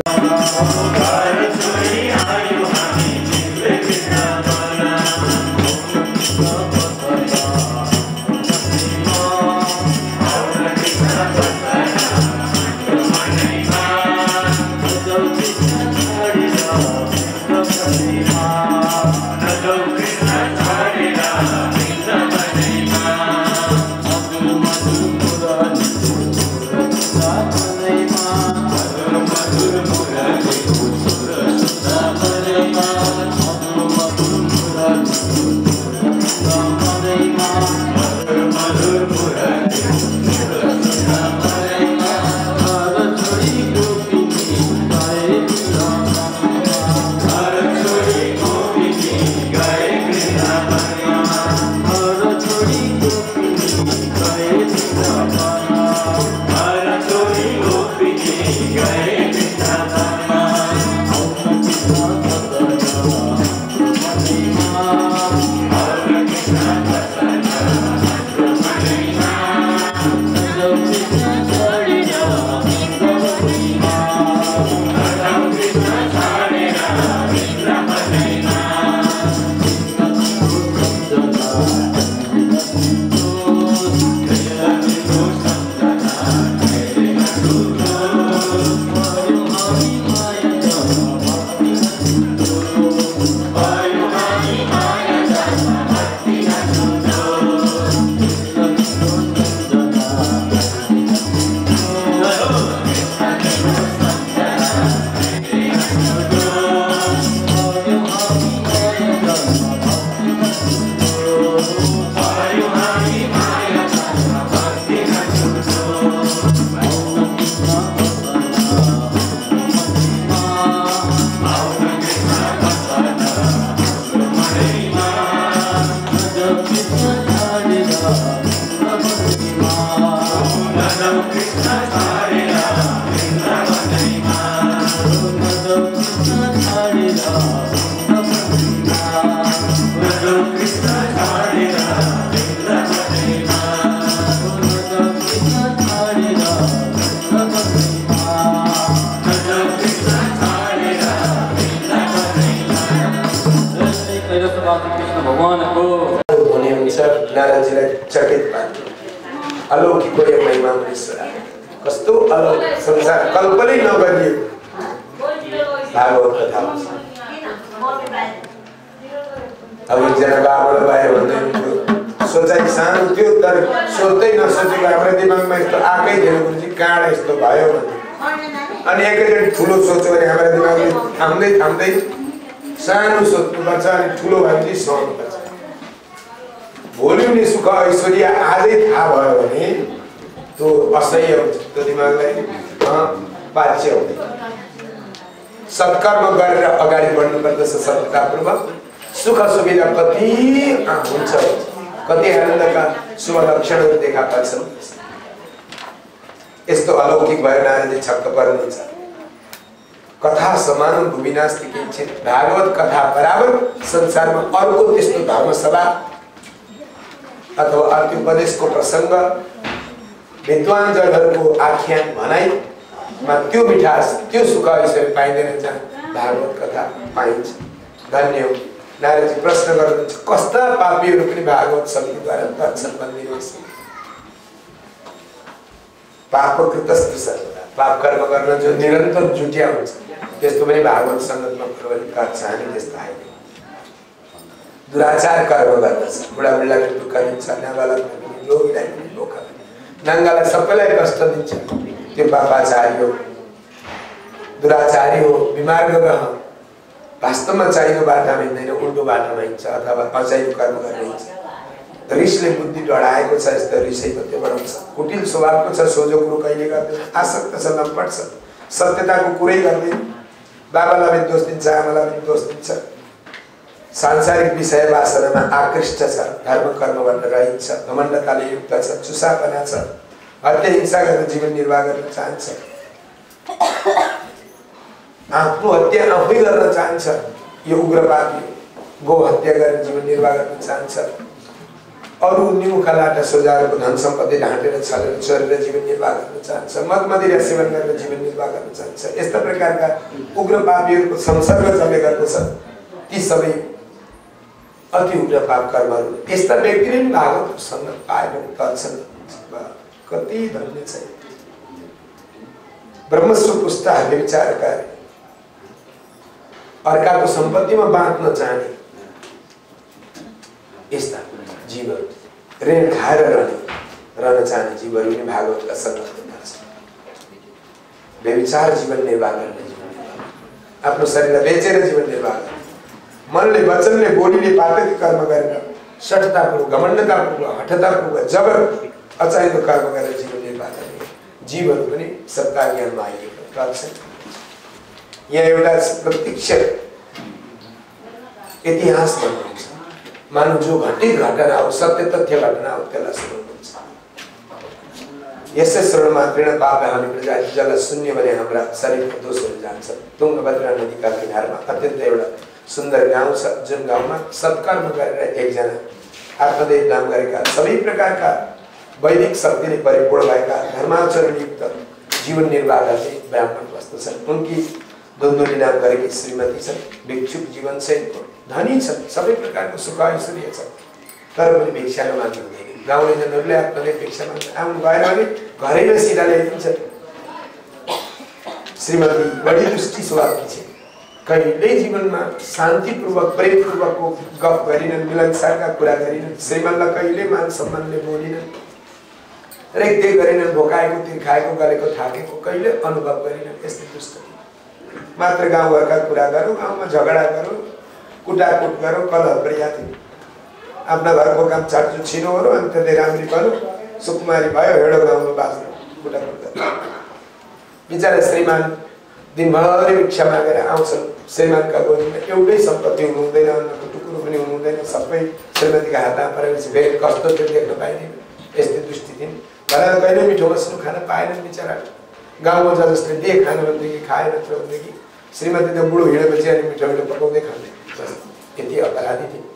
अलौकिक महिमा कस्तो अलौकिक संसार कल्पनै नगरिएको भागवत कथा अब एकजना बाबाले भयो भन्दै सोचाइ सानो थियो तर सोच्दै नसोचेको हाम्रो दिमागमा यस्तो आकै थिएन गुरुजी काँडा यस्तो भयो भने अनि एकैचोटि ठुलो सोच्यो भने हाम्रो दिमागले थाम्दै थाम्दै सानो सोच्नुपर्छ अनि ठुलो भएपछि सहनुपर्छ। भोलि नि सुख ऐश्वर्य आजै थाहा भयो भने त्यो असह्य हुन्छ, त्यो दिमागलाई बाध्य हुँदैन। सत्कर्म गरेर अगाडि बढ्नु पर्दछ सत्यतापूर्वक। सुख सुविधा कति हुन्छ, कति आनन्दका शुभ लक्षणहरू देखा पर्छन्। यस्तो अलौकिक भएर नारायणजी छक्क पर्नुहुन्छ। कथा समान भूमिनास्ति किञ्चित्, भागवत कथा बराबर संसारमा अर्को त्यस्तो धर्मसभा अथवा अर्को उपदेशको प्रसङ्ग विद्वान जनहरूको आख्यान भनाइमा त्यो मिठास त्यो सुख ऐश्वर्य पाइँदैन जहाँ भागवत कथा पाइन्छ। धन्य हो। नारायणजी प्रश्न गर्नुहुन्छ कस्ता पापीहरू पनि भागवत शब्दद्वारा तर्छन् भनिदिनुहोस्। पापकृतस्त सर्वदा, पाप कर्म गर्न जो निरन्तर जुट्या हुन्छ त्यस्तो पनि भागवत सङ्गतमा प्रवृत्त चाहने त्यस्तो आयो। दुराचार कर्म गर्दछ, बुढाबुढीलाई दुःख दिन्छ, नाबालक रोगीलाई पनि दुःख दिन्छ, नाङ्गालाई सबैलाई कष्ट दिन्छ, त्यो पापाचारी हो, दुराचारी हो, बिमार ग्रह। वास्तवमा चाहिने बाटामा हिँड्दैन, उल्टो बाटामा हिँड्छ अथवा अचाहिँदो कर्म गरेर हिँड्छ। रिसले बुद्धि डढाएको छ, यस्तो रिसै कति बनाउँछ, कुटिल स्वभावको छ, सोझो कुरो कहिले गर्दैन, आसक्त छ, लम्पट छ, सत्यताको कुरै गर्दैन, बाबालाई पनि दोष दिन्छ, आमालाई पनि दोष दिन्छ, सांसारिक विषय वासनामा आकृष्ट छ, धर्म कर्म गर्न रहन्छ, घमण्डताले युक्त छ, चुसापना छ, हत्या हिंसा गरेर जीवन निर्वाह गर्न चाहन्छ, आफ्नो हत्या आफै गर्न चाहन्छ, यो उग्रवादी गो हत्या गरेर जीवन निर्वाह गर्न चाहन्छ, अरू निमुखालाटा सोझाहरूको धन सम्पत्ति ढाँटेर छलेर चोरेर जीवन निर्वाह गर्न चाहन्छ, मद मदिरा सेवन गरेर जीवन निर्वाह गर्न चाहन्छ। यस्ता प्रकारका उग्र पापीहरूको संसर्ग जमेको छ। ती सबै अति उग्र पाप कर्महरू। यस्ता व्यक्तिले पनि भागवत सङ्गत पाए भने तर्छन्। कति धन्य छ। ब्रह्मस्व पुस्ता व्यभिचारका अर्काको सम्पत्तिमा बाँच्न चाहने यस्ता जीवहरू, ऋण खाएर रहन चाहने जीवहरू पनि भागवतका सङ्गतमा छ। व्यभिचार जीवन निर्वाह गर्ने, आफ्नो शरीरलाई बेचेर जीवन निर्वाह गर्ने, मनले वचनले बोलीले पातक कर्म गरेर सठतापूर्वक घमण्डतापूर्वक हठतापूर्वक जबर अचाहिँदो कर्म गरेर जीवन निर्वाह गर्ने जीवहरू पनि सत्ता ज्ञानमा आइएको पर्छन्। यहाँ एउटा प्रत्यक्ष इतिहास भन्नुहुन्छ, मानव जो घटित घटना हो, सत्य तथ्य घटना हो, त्यसलाई सुनाउनुहुन्छ। यसै श्रवण मात्रेण पाप हानि प्रजा जल शून्य भने हाम्रा शरीरका दोषहरू जान्छ। तुङ्गभद्रा नदीका किनारमा अत्यन्त एउटा सुन्दर गाउँ छ, जुन गाउँमा सत्कर्म गरेर एकजना आत्मदेव नाम गरेका सबै प्रकारका वैदिक शक्तिले परिपूर्ण भएका धर्माचरणयुक्त जीवन निर्वाह गर्ने ब्राह्मण बस्दछन्। उनकी दुन्दुली नाम गरेकी श्रीमती छन्, भिक्षुक जीवन शैलीको धनी छन्, सबै प्रकारको सुख ऐश्वर्य छ, तर पनि भिक्षा नमाग्नु हुँदैन। गाउँले जनहरूले आत्मदेव भिक्षा माग्नु आउनु भएन भने घरैमा सिधा ल्याइदिन्छन्। श्रीमती बढी दुष्टि स्वभावकी छिन्, कहिल्यै जीवनमा शान्तिपूर्वक प्रेमपूर्वकको गफ गरिनन्, मिलनसारका कुरा गरिनन्, श्रीमानलाई कहिल्यै मान सम्मानले बोलिनन्, रेखदेख गरिनन्, भोकाएको तिर्खाएको गलेको थाकेको कहिले अनुभव गरिनन्। यस्तै दुष्ट मात्र गाउँघरका कुरा गरौँ, गाउँमा झगडा गरौँ, कुटाकुट गरौँ, कलह पर्या थियो, आफ्ना घरको काम चाटचुट छिनो गरौँ, अनि त्यसले राम्री गरौँ, सुकुमारी भयो, हेडो गाउँमा बाँच्नु कुटाकुट गर्नु। बिचरा श्रीमान दिनभरि भिक्षा मागेर आउँछन्, श्रीमानका गोजीमा एउटै सम्पत्ति हुनु हुँदैन, अन्नको टुकुरो पनि हुनु हुँदैन, सबै श्रीमतीका हातमा परेपछि फेरि कस्तो त्यो देख्न पाइँदैन। यस्तै दुष्टि थिइन्। घरमा कहिले मिठो मसिनो खान पाएनन् बिचरा। गाउँमा जसले दिए खान भनेदेखि खाए, नत्र भनेदेखि श्रीमती त बुढो हिँडेपछि अनि मिठो मिठो पकाउँदै खाँदै यति अपराधी थिइन्।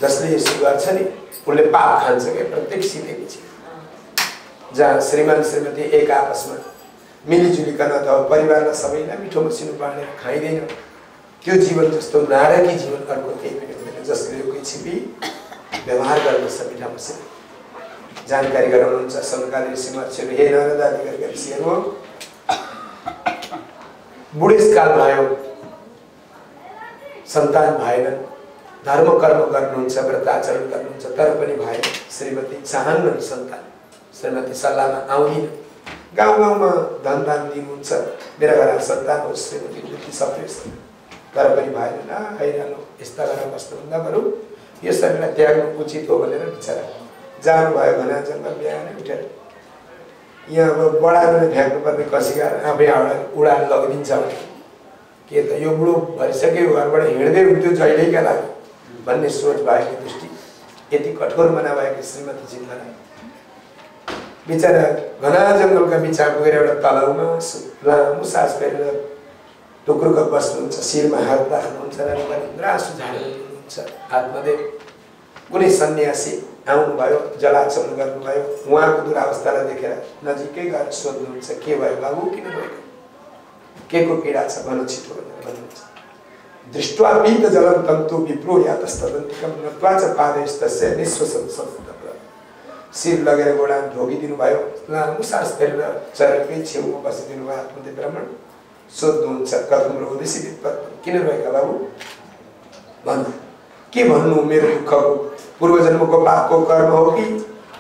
जसले यसो गर्छ नि उसले पाप खान्छ क्या, प्रत्येक सिकेकी छ। जहाँ श्रीमान श्रीमती एक आपसमा मिलिजुलिकन अथवा परिवारलाई सबैलाई मिठो मसिनो बाँडेर खाइँदैन, त्यो जीवन जस्तो नारकी जीवन अर्को केही पनि हुँदैन। जसले यो छिपी व्यवहार गर्नुपर्छ मिठा मसिनो। जानकारी गराउनुहुन्छ समकालीन ऋषिमहर्षिहरू, हे नारद आदिका ऋषिहरू, बुढेसकाल भयो, सन्तान भएनन्, धर्म कर्म गर्नुहुन्छ, व्रताचरण गर्नुहुन्छ, तर पनि भएन। श्रीमती चाहन्न सन्तान, श्रीमती सल्लाहमा आउँदिन। गाउँ गाउँमा धनदान दिनुहुन्छ, मेरा घरमा सन्तान होस्, श्रीमती बुद्धि सप्रेस, तर पनि भएन। आइरहनु यस्ता गरेर बस्नुभन्दा बरु यो शरीरलाई त्याग्नु उचित हो भनेर बिचरा जानुभयो। घना जङ्गल बिहान उठेर यहाँ अब बढाएर फ्याँक्नुपर्ने कसीका आफै उडान लगिदिन्छ भने के त यो बुढो भइसक्यो, घरबाट हिँड्दै हुन्थ्यो जहिल्यैका लागि भन्ने सोच भएको दृष्टि यति कठोर मना भएको श्रीमती जिन्दलाई बिचरा घना जङ्गलका बिचमा गएर एउटा तलाउमा लामो सास फेरेर टुक्रुक बस्नुहुन्छ, शिरमा हात राख्नुहुन्छ र निन्द्रा आँसु झार्नुहुन्छ। आत्मदेव कुनै सन्यासी आउनुभयो, जलाचरण गर्नुभयो, उहाँको दुरावस्थालाई देखेर नजिकै गएर सोध्नुहुन्छ, के भयो बाबु, किन भएको, के को पीडा छ भन छिटो भनेर भन्नुहुन्छ। दृष्ट्वा पीत जलं तन्तु विप्रो यातस्तदन्तिकं नत्वा च पादैस्तस्य निःश्वसन संस्कृत। शिर लगेर गोडा ढोगिदिनु भयो, लामो सास फेरेर चरणकै छेउमा बसिदिनु भयो। आत्मदेव ब्राह्मण सोध्नुहुन्छ, कथम रोदिसी विपद, किन भएका बाबु भन्नु, के भन्नु, मेरो दुःखको पूर्वजन्मको पापको कर्म हो कि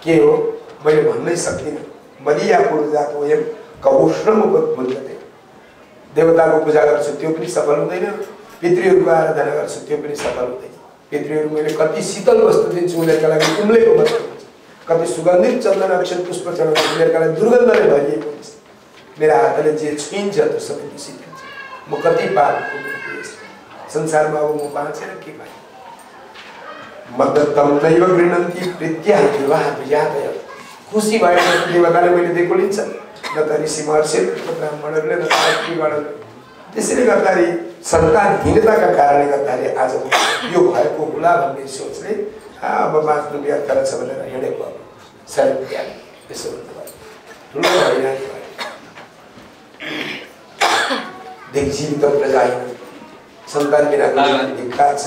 के हो, मैले भन्नै सक्दिनँ। मदिया पूर्वजाको वयम कौष्णम उपमुल्यते, देवताको पूजा गर्छु त्यो पनि सफल हुँदैन, पितृहरूको आराधना गर्छु त्यो पनि सफल हुँदैन। पितृहरू मैले कति शीतल वस्तु दिन्छु उनीहरूका लागि उम्लेको वस्तु हुन्छ, कति सुगन्धित चन्दन अक्षर पुष्प चढाउँछु उनीहरूका लागि दुर्गन्धले भरिएको हुन्छ। मेरा हातले जे छुइन्छ त्यो सबै दूषित हुन्छ। म कति पाप संसारमा अब म बाँचेर के पाएँ। मद्दत्तम नैव गृह्णन्ति प्रीत्या विवाह विजातय, खुसी भएर देवताले मैले दिएको लिन्छ, न त ऋषि महर्षि ब्राह्मणहरूले न त त्यसैले गर्दाखेरि सन्तानहीनताका कारणले गर्दाखेरि आज यो भएको होला भन्ने सोचले अब बाँच्नु व्यर्थ छ भनेर हिँडेको अब शरीर त्याग यसो भन्नुभयो। ठुलो हैरानी भयो। देखजीवित प्रजाहीन, सन्तान बिनाको जीवन धिक्कार छ,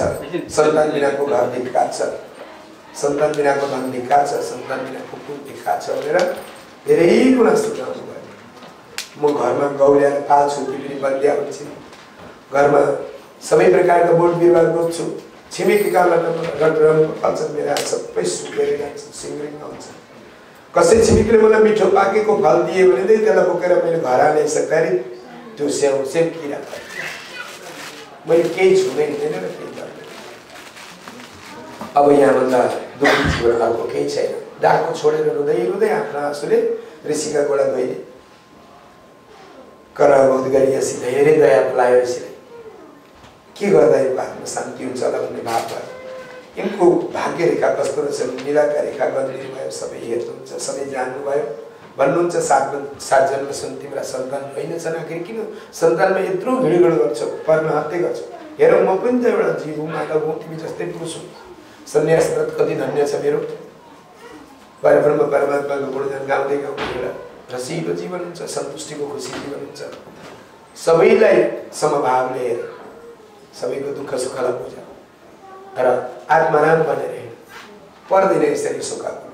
सन्तान बिनाको घर धिक्कार छ, सन्तान बिनाको धन धिक्कार छ, सन्तान बिनाको कुल धिक्कार छ भनेर धेरै गुणा सुझाउनु भयो। म घरमा गौ ल्याएर पाल्छु, पिपरी बलिया हुन्छ, घरमा सबै प्रकारका बोट बिरुवा रोप्छु, छिमेकीका रटरम फल्छन्, मेरा सबै सुकेर जान्छ, सिङ्ग्रिङ आउँछ। कसै छिमेकीले मलाई मिठो पाकेको फल दिए भने त्यसलाई बोकेर मैले घर ल्याइसक्दाखेरि त्यो स्याउ सेम किरा मैले केही छुँदैन थिएन र केही गर्दैन। अब यहाँभन्दा दुःखी जीवन अर्को केही छैन। डाको छोडेर रुँदै रुँदै आफ्ना आँसुले ऋषिका गोडा धोइदिए। कराबोध गरी यसि धेरै दया पलायो यसले, के गर्दा यो आत्मा शान्ति हुन्छ होला भन्ने भाव भयो। यिनको भाग्य रेखा कस्तो रहेछ, निराका रेखा गरिदिनु भयो, सबै हेर्नुहुन्छ, सबै जान्नुभयो। भन्नुहुन्छ सात जन्मसम्म तिम्रा सन्तान होइनछन्, आखिर किन सन्तानमा यत्रो भिडगड गर्छौ, पर्न हत्या गर्छौ। हेर म पनि त एउटा जीव हुँ, मानव हुँ, तिमी जस्तै पुरुष हुँ। सन्यास व्रत कति धन्य छ मेरो। परब्रह्म परमात्माको गुणगान गाउँदै गाउँदै एउटा रसिलो जीवन हुन्छ, सन्तुष्टिको खुसी जीवन हुन्छ। सबैलाई समभावले हेर, सबैको दुःख सुखलाई बुझ र आत्माराम बनेर हिँड, पर्दैन यसरी शोकाकुल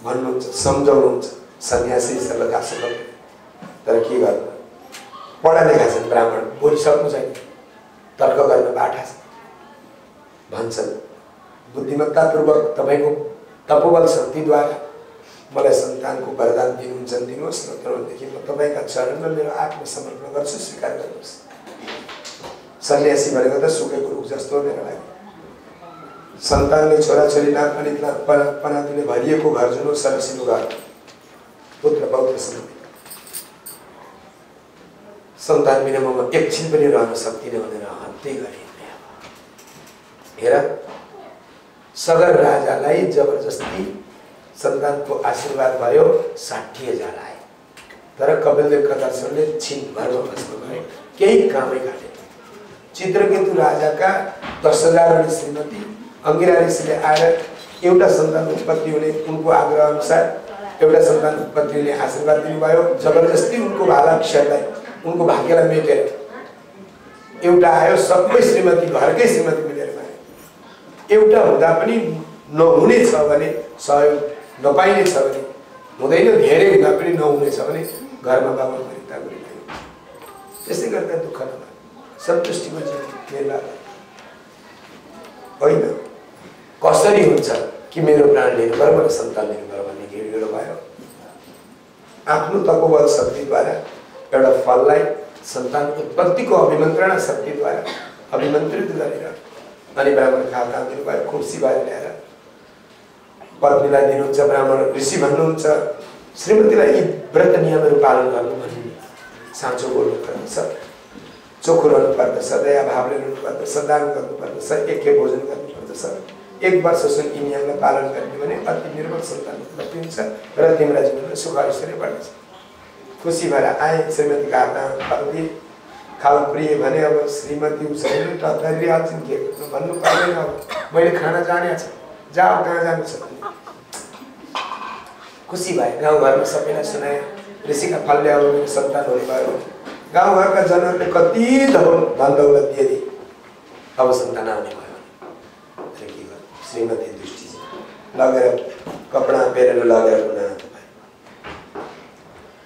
भन्नुहुन्छ, सम्झाउनुहुन्छ। सन्यासी सर्वथा सफल, तर के गर्नु, पढा लेखा छन् ब्राह्मण, बोलिसक्नु छैन, तर्क गर्न बाठा छ। भन्छन् बुद्धिमत्तापूर्वक तपाईँको तपोबल शक्तिद्वारा मलाई सन्तानको वरदान दिनुहुन्छ दिनुहोस् न, त्यसदेखि म तपाईँका चरणमा मेरो आत्मसमर्पण गर्छु, स्वीकार गर्नुहोस्। सन्यासी भनेको त सुकेको रुख जस्तो मेरो लागि। सन्तानले छोराछोरी नातनी पनातिले भरिएको घर जुन सरसिलो घर, पुत्र पौत्र सन्तान, सन्तान बिना म एकछिन पनि रहन सक्दिनँ भनेर हत्या गरेँ। हेर, सगर राजालाई जबरजस्ती सन्तानको आशीर्वाद भयो, 60,000 आए, तर कपिलदेव कथासरले छिन भरमा बस्नु भयो, केही कामै गाटे। चित्रकेतु राजाका 10,000 श्रीमती अंगिरा ऋषिले आएर एउटा सन्तान उत्पत्ति हुने उनको आग्रह अनुसार एउटा सन्तान उत्पत्तिले आशीर्वाद दिनुभयो। जबरजस्ती उनको भालाक्षरलाई, उनको भाग्यलाई मेटेर एउटा आयो, सबै श्रीमती घरकै श्रीमती मिलेर गए। एउटा हुँदा पनि नहुने छ भने, सहयोग नपाइने छ भने हुँदैन, धेरै हुँदा पनि नहुने छ भने घरमा बाबा मरिता गरिदियो। त्यसै गर्दा दुःख नभए सन्तुष्टिको जीवन निर्वाह। होइन कसरी हुन्छ कि मेरो प्राण लिनु पर्यो मलाई सन्तान लिनु पर्यो भन्ने घेरिएर भयो आफ्नो तपोबल शक्तिद्वारा एउटा फललाई सन्तान उत्पत्तिको अभिमन्त्रणा शक्तिद्वारा अभिमन्त्रित गरेर अनि ब्राह्मण खाता दिनुभयो खुर्सी भएर ल्याएर पत्नीलाई दिनुहुन्छ ब्राह्मण ऋषि भन्नुहुन्छ श्रीमतीलाई यी व्रत नियमहरू पालन गर्नु भन्ने साँचो बोल्नु पर्दछ चोखो रहनु पर्दछ दया भावले रहनु पर्दछ दान गर्नु पर्दछ एकै भोजन गर्नु पर्दछ 1 वर्षसम्म यी नियमलाई पालन गर्ने भने अति निर्मल सन्तान उत्पत्ति हुन्छ र तिम्रो जीवनमा सुख ऐश्वर्य बढ्छ खुसी भएर आए श्रीमतीका हातमा फल्दी खाऊ प्रिय भने अब श्रीमती उसैले टक्करी हाल्छन् के भन्नु पर्दैन अब मैले खाना जाने छ जाऊ कहाँ जानु छ खुसी भए गाउँघरमा सबैलाई सुनाए ऋषिका फल ल्याऊ मेरो सन्तान हुने भयो गाउँघरका जनहरूले कति धन दौलत दिए अब सन्तान आउने भयो के गर्नु श्रीमती दृष्टि लगेर कपडा पेरेर लगेर पुनः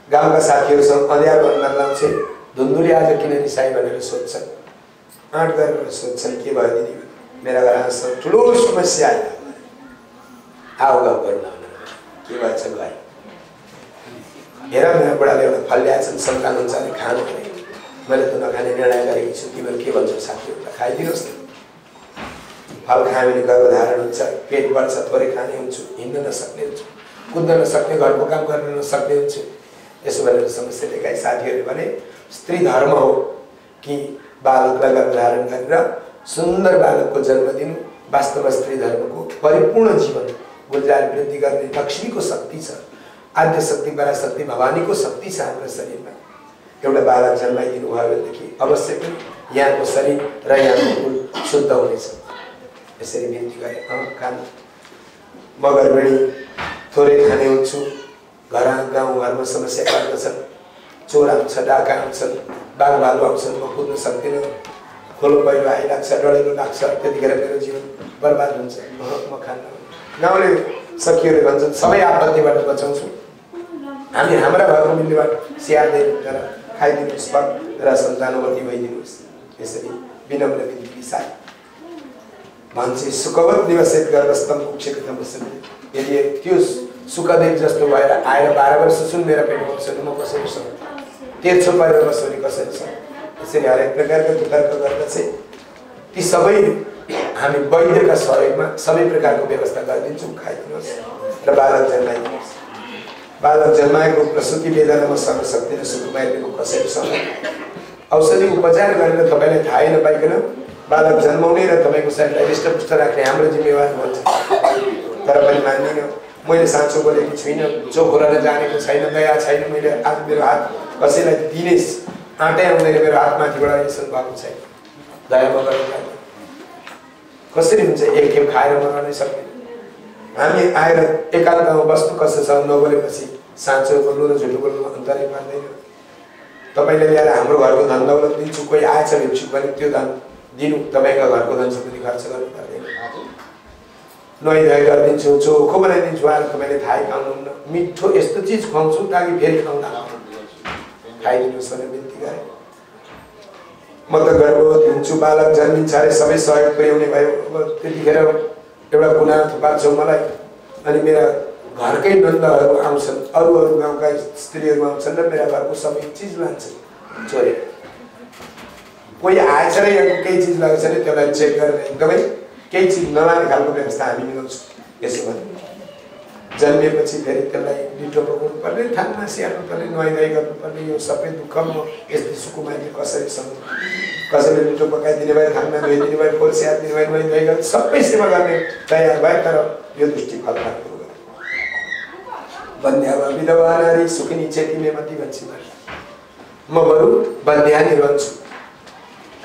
गाउँका साथीहरूसँग अँध्यारो अनुहार लाउँछे धुन्धुली आज किन रिसाई भनेर सोध्छन् आँट गरेर सोध्छन् के भयो दिदी मेरा घरमा ठुलो समस्या आयो आऊ गफ गर्न के भएछ भाइ हेर मेरो बुढाले एउटा फल ल्याएछन् सन्तान हुन्छ भने खानु भने मैले त नखाने निर्णय गरेकी छु तिमीहरू के भन्छौ साथीहरूलाई खाइदिनुहोस् न फल खायो भने गर्भधारण हुन्छ पेट बढ्छ थोरै खाने हुन्छु हिँड्न नसक्ने हुन्छु कुद्न नसक्ने घरको काम गर्न नसक्ने हुन्छु यसो भनेर समस्या देखाए साथीहरूले भने स्त्री धर्म हो कि बालकलाई गर्भधारण गरेर सुन्दर बालकको जन्म दिनु वास्तवमा स्त्री धर्मको परिपूर्ण जीवन गुजारी वृद्धि गर्ने लक्ष्मीको शक्ति छ आद्य शक्ति पराशक्ति भवानीको शक्ति छ हाम्रो शरीरमा एउटा बालक जन्माइदिनु भयो भनेदेखि अवश्य पनि यहाँको शरीर र यहाँको कुल शुद्ध हुनेछ यसरी बिन्ती गरे काम मगरबिडी थोरै खाने हुन्छु गाउँघरमा समस्या पर्दछन् चोर आउँछ डाका आउँछन् बाघ भालु आउँछन् म कुद्न सक्दिनँ खोलो पहिरो आइलाग्छ डढेलो लाग्छ त्यतिखेर मेरो जीवन बर्बाद हुन्छ म खान्न गाउँले सखीहरूले भन्छन् सबै आपत्तिबाट बचाउँछु हामी हाम्रा घरको मिल्नेबाट स्याहार्दै तर खाइदिनुहोस् र सन्तानवती भइदिनुहोस् यसरी विनम्र बिन्ती विसाई भन्छ सुखवत निवसित गर्भस्थम कुक्षेकथम यदि त्यो सुखदेव जस्तो भएर आएर 12 वर्ष सुन मेरो पेटमा बस्यो म कसरी सक्छु तेर्छो पहिरो बस्यो भने कसरी सक्छु यसरी हरेक प्रकारको वितर्क गर्दा चाहिँ ती सबै हामी वैद्यका सहयोगमा सबै प्रकारको व्यवस्था गरिदिन्छौँ खाइदिनुहोस् र बालक जन्माइदिनुहोस् बालक जन्माएको प्रसुति वेदनामा सहन सक्दिन सुकुमारीको कसरी सहन औषधि उपचार गरेर तपाईँलाई थाहै नपाइकन बालक जन्माउने र तपाईँको शरीरलाई हृष्टपुष्ट राख्ने हाम्रो जिम्मेवार हुन्छ तर पनि मान्दिनँ मैले साँचो बोलेको छुइनँ चोखो रहन जानेको छैन दया छैन मैले आज मेरो हात कसैलाई दिने आँटै आउँदैन मेरो हातमाथिबाट यसो भएको छैन दया म गर्न कसरी हुन्छ एक खेप खाएर मर्नै सक्दैन हामी आएर एकान्तमा बस्नु कस्तो छ नबोलेपछि साँचो बोल्नु र झुटो बोल्नु अन्तरै पर्दैन तपाईँले ल्याएर हाम्रो घरको धन दौलत दिन्छु कोही आएछ भिक्षुक भने त्यो धन दिनु तपाईँको घरको धन सम्पत्ति खर्च गर्नु पर्दैन नुहाइधुवाइ गरिदिन्छु चोखो बनाइदिन्छु आएर तपाईँले थाहै पाउनुहुन्न मिठो यस्तो चिज खुवाउँछु ताकि फेरि खाउँदा खाइदिनुहोस् भनेर बिन्ती गरेँ म त गर्भवती हुन्छु बालक जन्मिन्छ अरे सबै सहयोग पुर्याउने भयो अब त्यतिखेर एउटा कुना थुपार्छौ मलाई अनि मेरा घरकै नन्दहरू आउँछन् अरू गाउँका स्त्रीहरू आउँछन् र मेरा घरको सबै चिज लान्छन् चोरे कोही आएछ र यहाँको केही चिज लगेछ भने त्यसलाई चेक गरेर एकदमै केही चिज नलाने खालको व्यवस्था हामी मिलाउँछौँ यसो भने जन्मिएपछि फेरि त्यसलाई डिटो पकाउनु पर्ने थानमा स्याहार्नु पर्ने नुहाइधुवाइ गर्नुपर्ने यो सबै दुःख म यस्तै सुकुमारले कसरी सक्नु कसैले डिटो पकाइदिने भए थानमा धोइदिने भए खोल स्याहारिदिने भए नुहाइधुवाइ गरेर सबै सेवा गर्ने तयार भए तर यो दृष्टि फलफाको बन्ध्यावा विधवा नारी सुखिनी चेतिने मती भन्छी म बरु बन्ध्या नै रहन्छु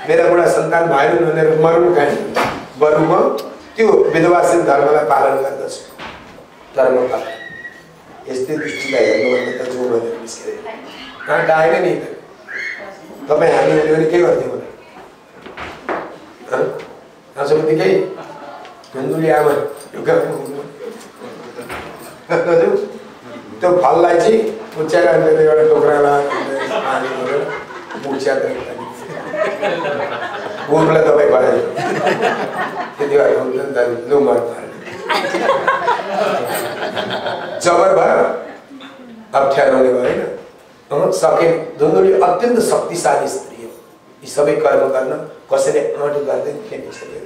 मेरा बुढा सन्तान भएन भनेर मर्नु काहीँ बरु म त्यो विधवाशील धर्मलाई पालन गर्दछु तर म यस्तै दृष्टिलाई हेर्नुभन्दा त जो भनेर निस्केर कहाँ आएन नि तपाईँ हामी हुने भने के गर्थ्यौँ भने आजको बित्तिकै धुन्धुली आमा यो गाउँमा हुनु त्यो फललाई चाहिँ उच्याएर एउटा टोक्रा लगाएर मुछ्या गोरुलाई तपाईँ भयो त्यति त्यति भएर हुन्छ नि त लु मर्नु जबर भयो अप्ठ्यारो हुने भएन सके धुन्दुली अत्यन्त शक्तिशाली स्त्री हो यी सबै कर्म गर्न कसैले आँट गर्दैन थिए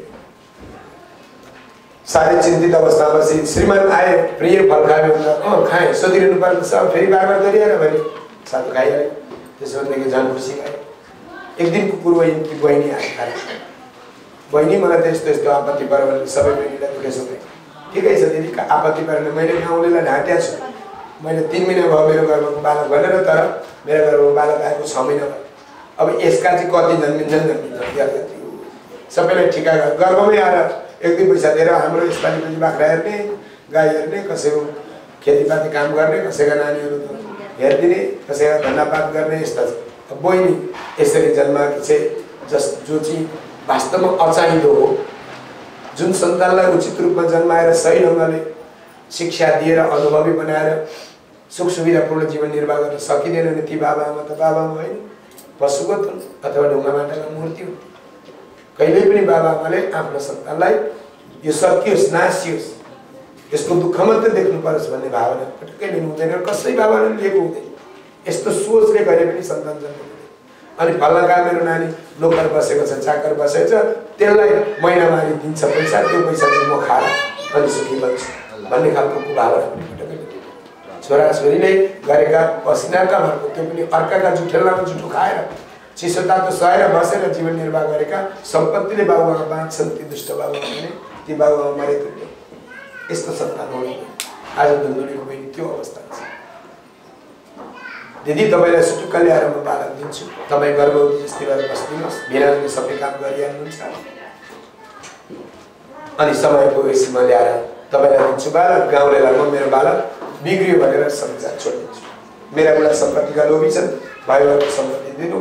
साह्रै चिन्तित अवस्थामा चाहिँ श्रीमान आए प्रिय फल खायो भने खाएँ सोधिरहनु पर्ने सब फेरि बार बार गरिहाल्यो भने साथी खाइहाल्यो त्यसो भनेदेखि झन् खुसी खायो एक दिनको पूर्व यिनकी बहिनी आए खाए बहिनी मलाई त यस्तो यस्तो आपत्ति पर्यो भने सबै बहिनीलाई दुखेछ भने ठिकै छ दिदी आपत्ति परेन मैले गाउँलेलाई ढाँट्या छु मैले 3 महिना भयो मेरो घरमा बालक भनेर तर मेरो घरमा बालक आएको 6 महिना भयो अब यसका चाहिँ कति जन्मिन्छ सबैलाई ठिका गर्भमै आएर एक दुई पैसा दिएर हाम्रो यसपालि पनि बाख्रा हेर्ने गाई हेर्ने कसैको खेतीपाती काम गर्ने कसैका नानीहरू हेरिदिने कसैका धन्दापात गर्ने यस्ता छ बहिनी यसरी जन्माएको चाहिँ जो चाहिँ वास्तवमा अचाहिँदो हो जुन सन्तानलाई उचित रूपमा जन्माएर सही ढङ्गले शिक्षा दिएर अनुभवी बनाएर सुख सुविधापूर्ण जीवन निर्वाह गर्न सकिँदैन भने ती बाबा आमा त बाबा आमा होइन पशुगत हुन् अथवा ढुङ्गा माटाका मूर्ति हुन् कहिल्यै पनि बाबा आमाले आफ्नो सन्तानलाई यो सकियोस् नासियोस् यसको दुःख मात्रै देख्नु परोस् भन्ने भावना पटक्कै लिनु हुँदैन कसै बाबाले लिएको हुँदैन यस्तो सोचले गरे पनि सन्तान जन्मिँदैन अनि फल्ना मेरो नानी नोकर बसेको छ चाकर बसेको छ त्यसलाई महिनामारी दिन्छ पैसा त्यो पैसा चाहिँ म खाएर अनि सुखी बन्छु भन्ने खालको भावना पनि पटक्कै छोराछोरीले गरेका पसिनाका भरको त्यो पनि अर्काका जुठेलामा जुठो खाएर चिसो तातो सहेर बसेर जीवन निर्वाह गरेका सम्पत्तिले बाबुआमा बाँच्छन् ती दुष्ट बाबुआमा भने ती बाबुआमा मरेको यस्तो सन्तान हो आज धुन्दुलीको बहिनी त्यो अवस्था छ दिदी तपाईँलाई सुटुक्क ल्याएर म बालक दिन्छु तपाईँ गर्भवती जस्तै भएर बस्दिनुहोस् बिरामीले सबै काम गरिहाल्नुहुन्छ अनि समयको यसमा ल्याएर तपाईँलाई दिन्छु बालक गाउँलेलाई म मेरो बालक बिग्रियो भनेर समाचार छोडिदिन्छु मेरा बुढा सम्पत्तिका लोभी छन् भाइहरूको सम्पत्ति दिनु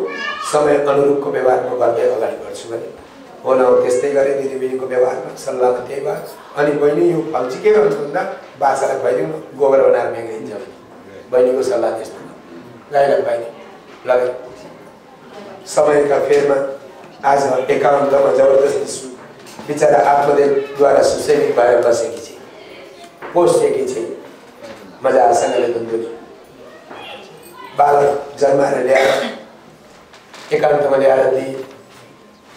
समय अनुरूपको व्यवहार म गर्दै अगाडि बढ्छु भने हो न त्यस्तै गरेँ दिदीबहिनीको व्यवहारमा सल्लाहमा त्यही भयो अनि बहिनी यो फल चाहिँ के गर्नु भन्दा बाछालाई खुवाइदिउँ न गोबर बनाएर मेघिन्छ भने बहिनीको सल्लाह त्यस्तो गाईलाई खुवाइदिउँ लगेर समयका फेरमा आज 51 जबरजस्ती बिचरा आत्मदेवद्वारा सुसैनिक भएर बसेकी छे पोषेकी छे मजासँगले धुन्दुली बालक जन्माएर ल्याएर एकान्तमा ल्याएर दिए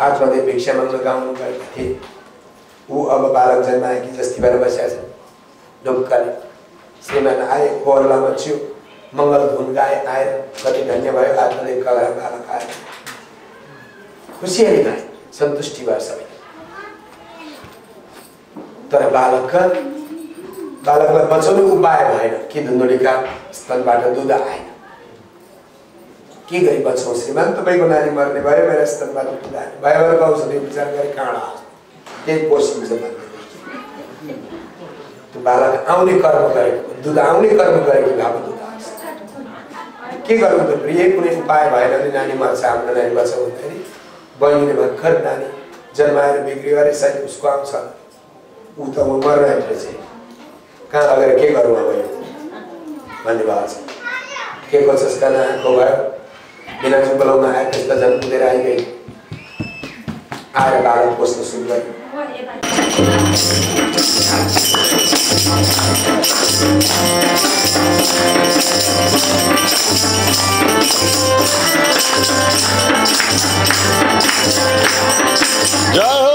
आत्मदेव भिक्षा माग्न गाउनु गएका थिए ऊ अब बालक जन्माएकी जस्ती भएर बसेका छन् ढुक्काले श्रीमान आए कोरलामा छियो मङ्गल धुन गाए आएर कति धन्य भयो आत्मदेवका घर बालक आएर खुसियाली भए सन्तुष्टि भयो सबै तर बालकलाई बचाउने उपाय भएन कि धुन्दुलीका स्तनबाट दुध आएन के गरी बचाउँ श्रीमान तपाईँको नानी मर्ने भयो मेरो स्तनबाट दुध आएन भयभरको औषधि उपचार गरी काँडा त्यही पोषिन्छ भन्ने त्यो बालक आउने कर्म गरेको दुध आउने कर्म गरेको भाव दुध आउँछ के गर्नु त प्रिय कुनै उपाय भएन भने नानी मर्छ हाम्रो नानी बचाउँ भन्दाखेरि बहिनीले भर्खर नानी जन्माएर बिग्रियो अरे सायद उसको आउँछ ऊ त म मर्रहेको रहेछ कहाँ लगेर के गरौँ अब भन्ने भएको छ के को चस्का नआएको भयो बिना चुपलाउन आए त्यस्ता झन् कुदेर आइगए आएर बालक पोस्न सुरु गर्यो जय हो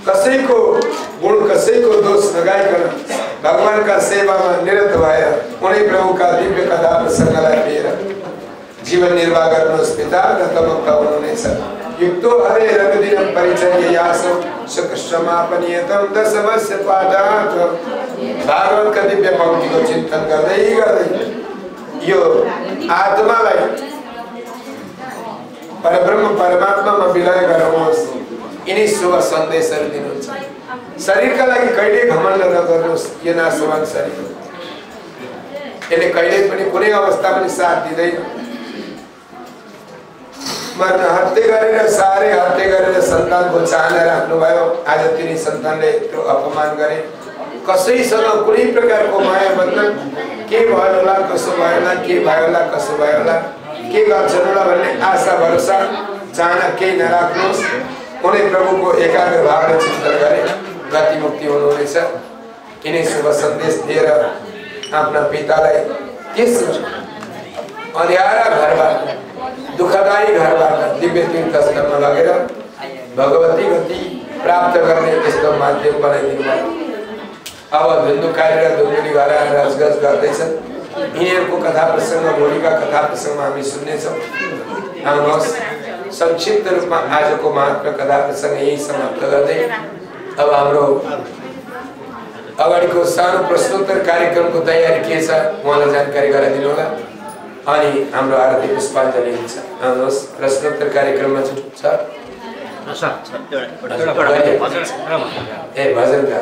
कसैको गुण कसैको दोष नगाइकन भगवानका सेवामा निरत भएर उनै प्रभुका दिव्य कथा प्रसङ्गलाई लिएर जीवन निर्वाह गर्नुहोस् पिता र तमुक्त हुनुहुनेछ। युक्तो हरे रघुदिनं परिचर्ययासं सुकृष्णमापनीयतं दशमस्य पाठात् भागवतका दिव्य पंक्तिको चिन्तन गर्दै गर्दै यो आत्मालाई परब्रह्म परमात्मामा विलय गराउनुहोस्। यिनी शुभ सन्देशहरू दिनुहुन्छ। शरीरका लागि कहिले घमण्ड नगर्नुहोस्, यो नाशवान शरीर हो। यसले कहिले पनि कुनै अवस्था पनि साथ दिँदैन। मर्न हत्या गरेर सारे हत्या गरेर सन्तानको चाहना राख्नुभयो। आज तिनी सन्तानले यत्रो अपमान गरे। कसैसँग कुनै प्रकारको माया बन्धन के भयो होला, कसो भयो होला, के भयो होला, कसो भयो होला, के गर्छन् होला भन्ने आशा भरोसा चाहना केही नराख्नुहोस्, कुनै प्रभुको एकाग्र भावले चिन्तन गरे गति मुक्ति हुनुहुनेछ। यिनै शुभ सन्देश दिएर आफ्ना पितालाई त्यस अँध्यारा घरबाट, दुःखदायी घरबाट दिव्य तीर्थस्थलमा लगेर भगवती गति प्राप्त गर्ने यस्तो माध्यम बनाइदिनु भयो। अब धुन्धुकारी र धुन्धुली घर रजगज गर्दैछन्। यिनीहरूको कथा प्रसङ्ग, भोलिका कथा प्रसङ्गमा हामी सुन्नेछौँ। आउनुहोस्, संक्षिप्त रूपमा आजको महात्मा कथा प्रसङ्ग यही समाप्त गर्दै अब हाम्रो अगाडिको सानो प्रश्नोत्तर कार्यक्रमको तयारी के छ उहाँलाई जानकारी गराइदिनु होला, अनि हाम्रो आरती पुष्पाञ्जली हुन्छ। आउनुहोस्, प्रश्नोत्तर कार्यक्रममा छ ए भजन गा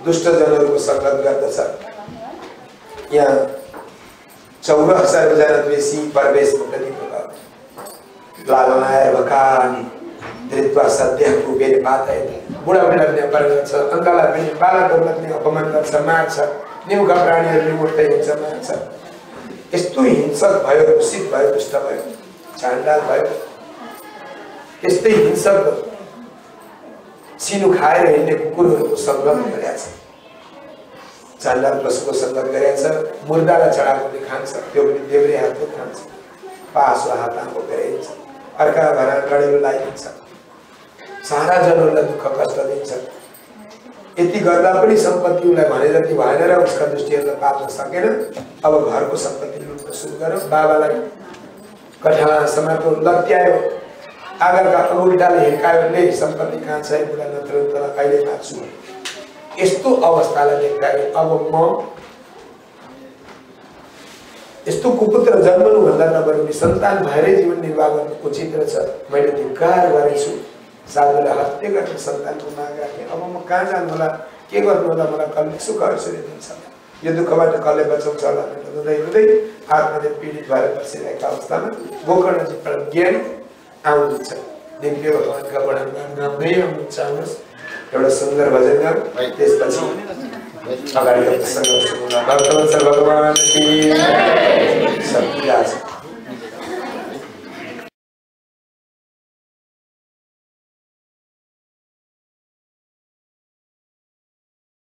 दुष्ट जनहरूको संगत गर्दछ। यहाँ 14,000 जना द्वेषी परवेश मुक्तिको लालनाएर भकानी धृत्वा सद्यः कुबेर पातय बुढाबुढीलाई पनि अपमान गर्छ, अन्धलाई पनि बालकहरूलाई पनि अपमान गर्छ, मार्छ, निमुखा प्राणीहरूले मुक्तै हुन्छ, मार्छ। यस्तो हिंसक भयो, दूषित भयो, दुष्ट भयो, चाण्डाल भयो। यस्तै हिंसक सिनु खाएर हिँड्ने कुकुरहरूको सङ्गत गरेका छ। चाण्डाल पशुको सङ्गत गरेका छ। मुर्दालाई चढाएको पनि खान्छ, त्यो पनि देब्रे हातको खान्छ, पासो हात आँको गरिन्छ, अर्का घर गडेलो लगाइदिन्छ, सारा जनहरूलाई दुःख कष्ट दिन्छ। यति गर्दा पनि सम्पत्ति उसलाई भने जति भएन र उसका दृष्टिहरूलाई पाल्न सकेन। अब घरको सम्पत्ति लुट्न सुरु गर्यो। बाबालाई कठा समातो लत्यायो, आगरका अगुल्टाले हिर्कायो, ले सम्पत्ति कहाँ छ बुढा नत्र तर कहिले माग्छु। यस्तो अवस्थालाई देख्दाखेरि अब म यस्तो कुपुत्र जन्मनुभन्दा नबरुने सन्तान भएरै जीवन निर्वाह गर्नु उचित रहेछ। मैले धिक्कार गरेछु। साधुलाई हत्या गर्ने सन्तानको माग राखेँ। अब म कहाँ जानु होला, के गर्नु होला, मलाई कसले सुख ऐश्वर्य दिन्छ, यो दुःखबाट कसले बचाउँछ होला भनेर रुँदै रुँदै आत्माले पीडित भएर बसिरहेका अवस्थामा गोकर्णजी परम ज्ञानी आउनुहुन्छ। दिव्य भगवानका वर्णन गाउँदै आउनुहुन्छ। आउनुहोस् एउटा सुन्दर भजन गाउँ, त्यसपछि अगाडि प्रसङ्ग सुनौँ। भगवान की शक्ति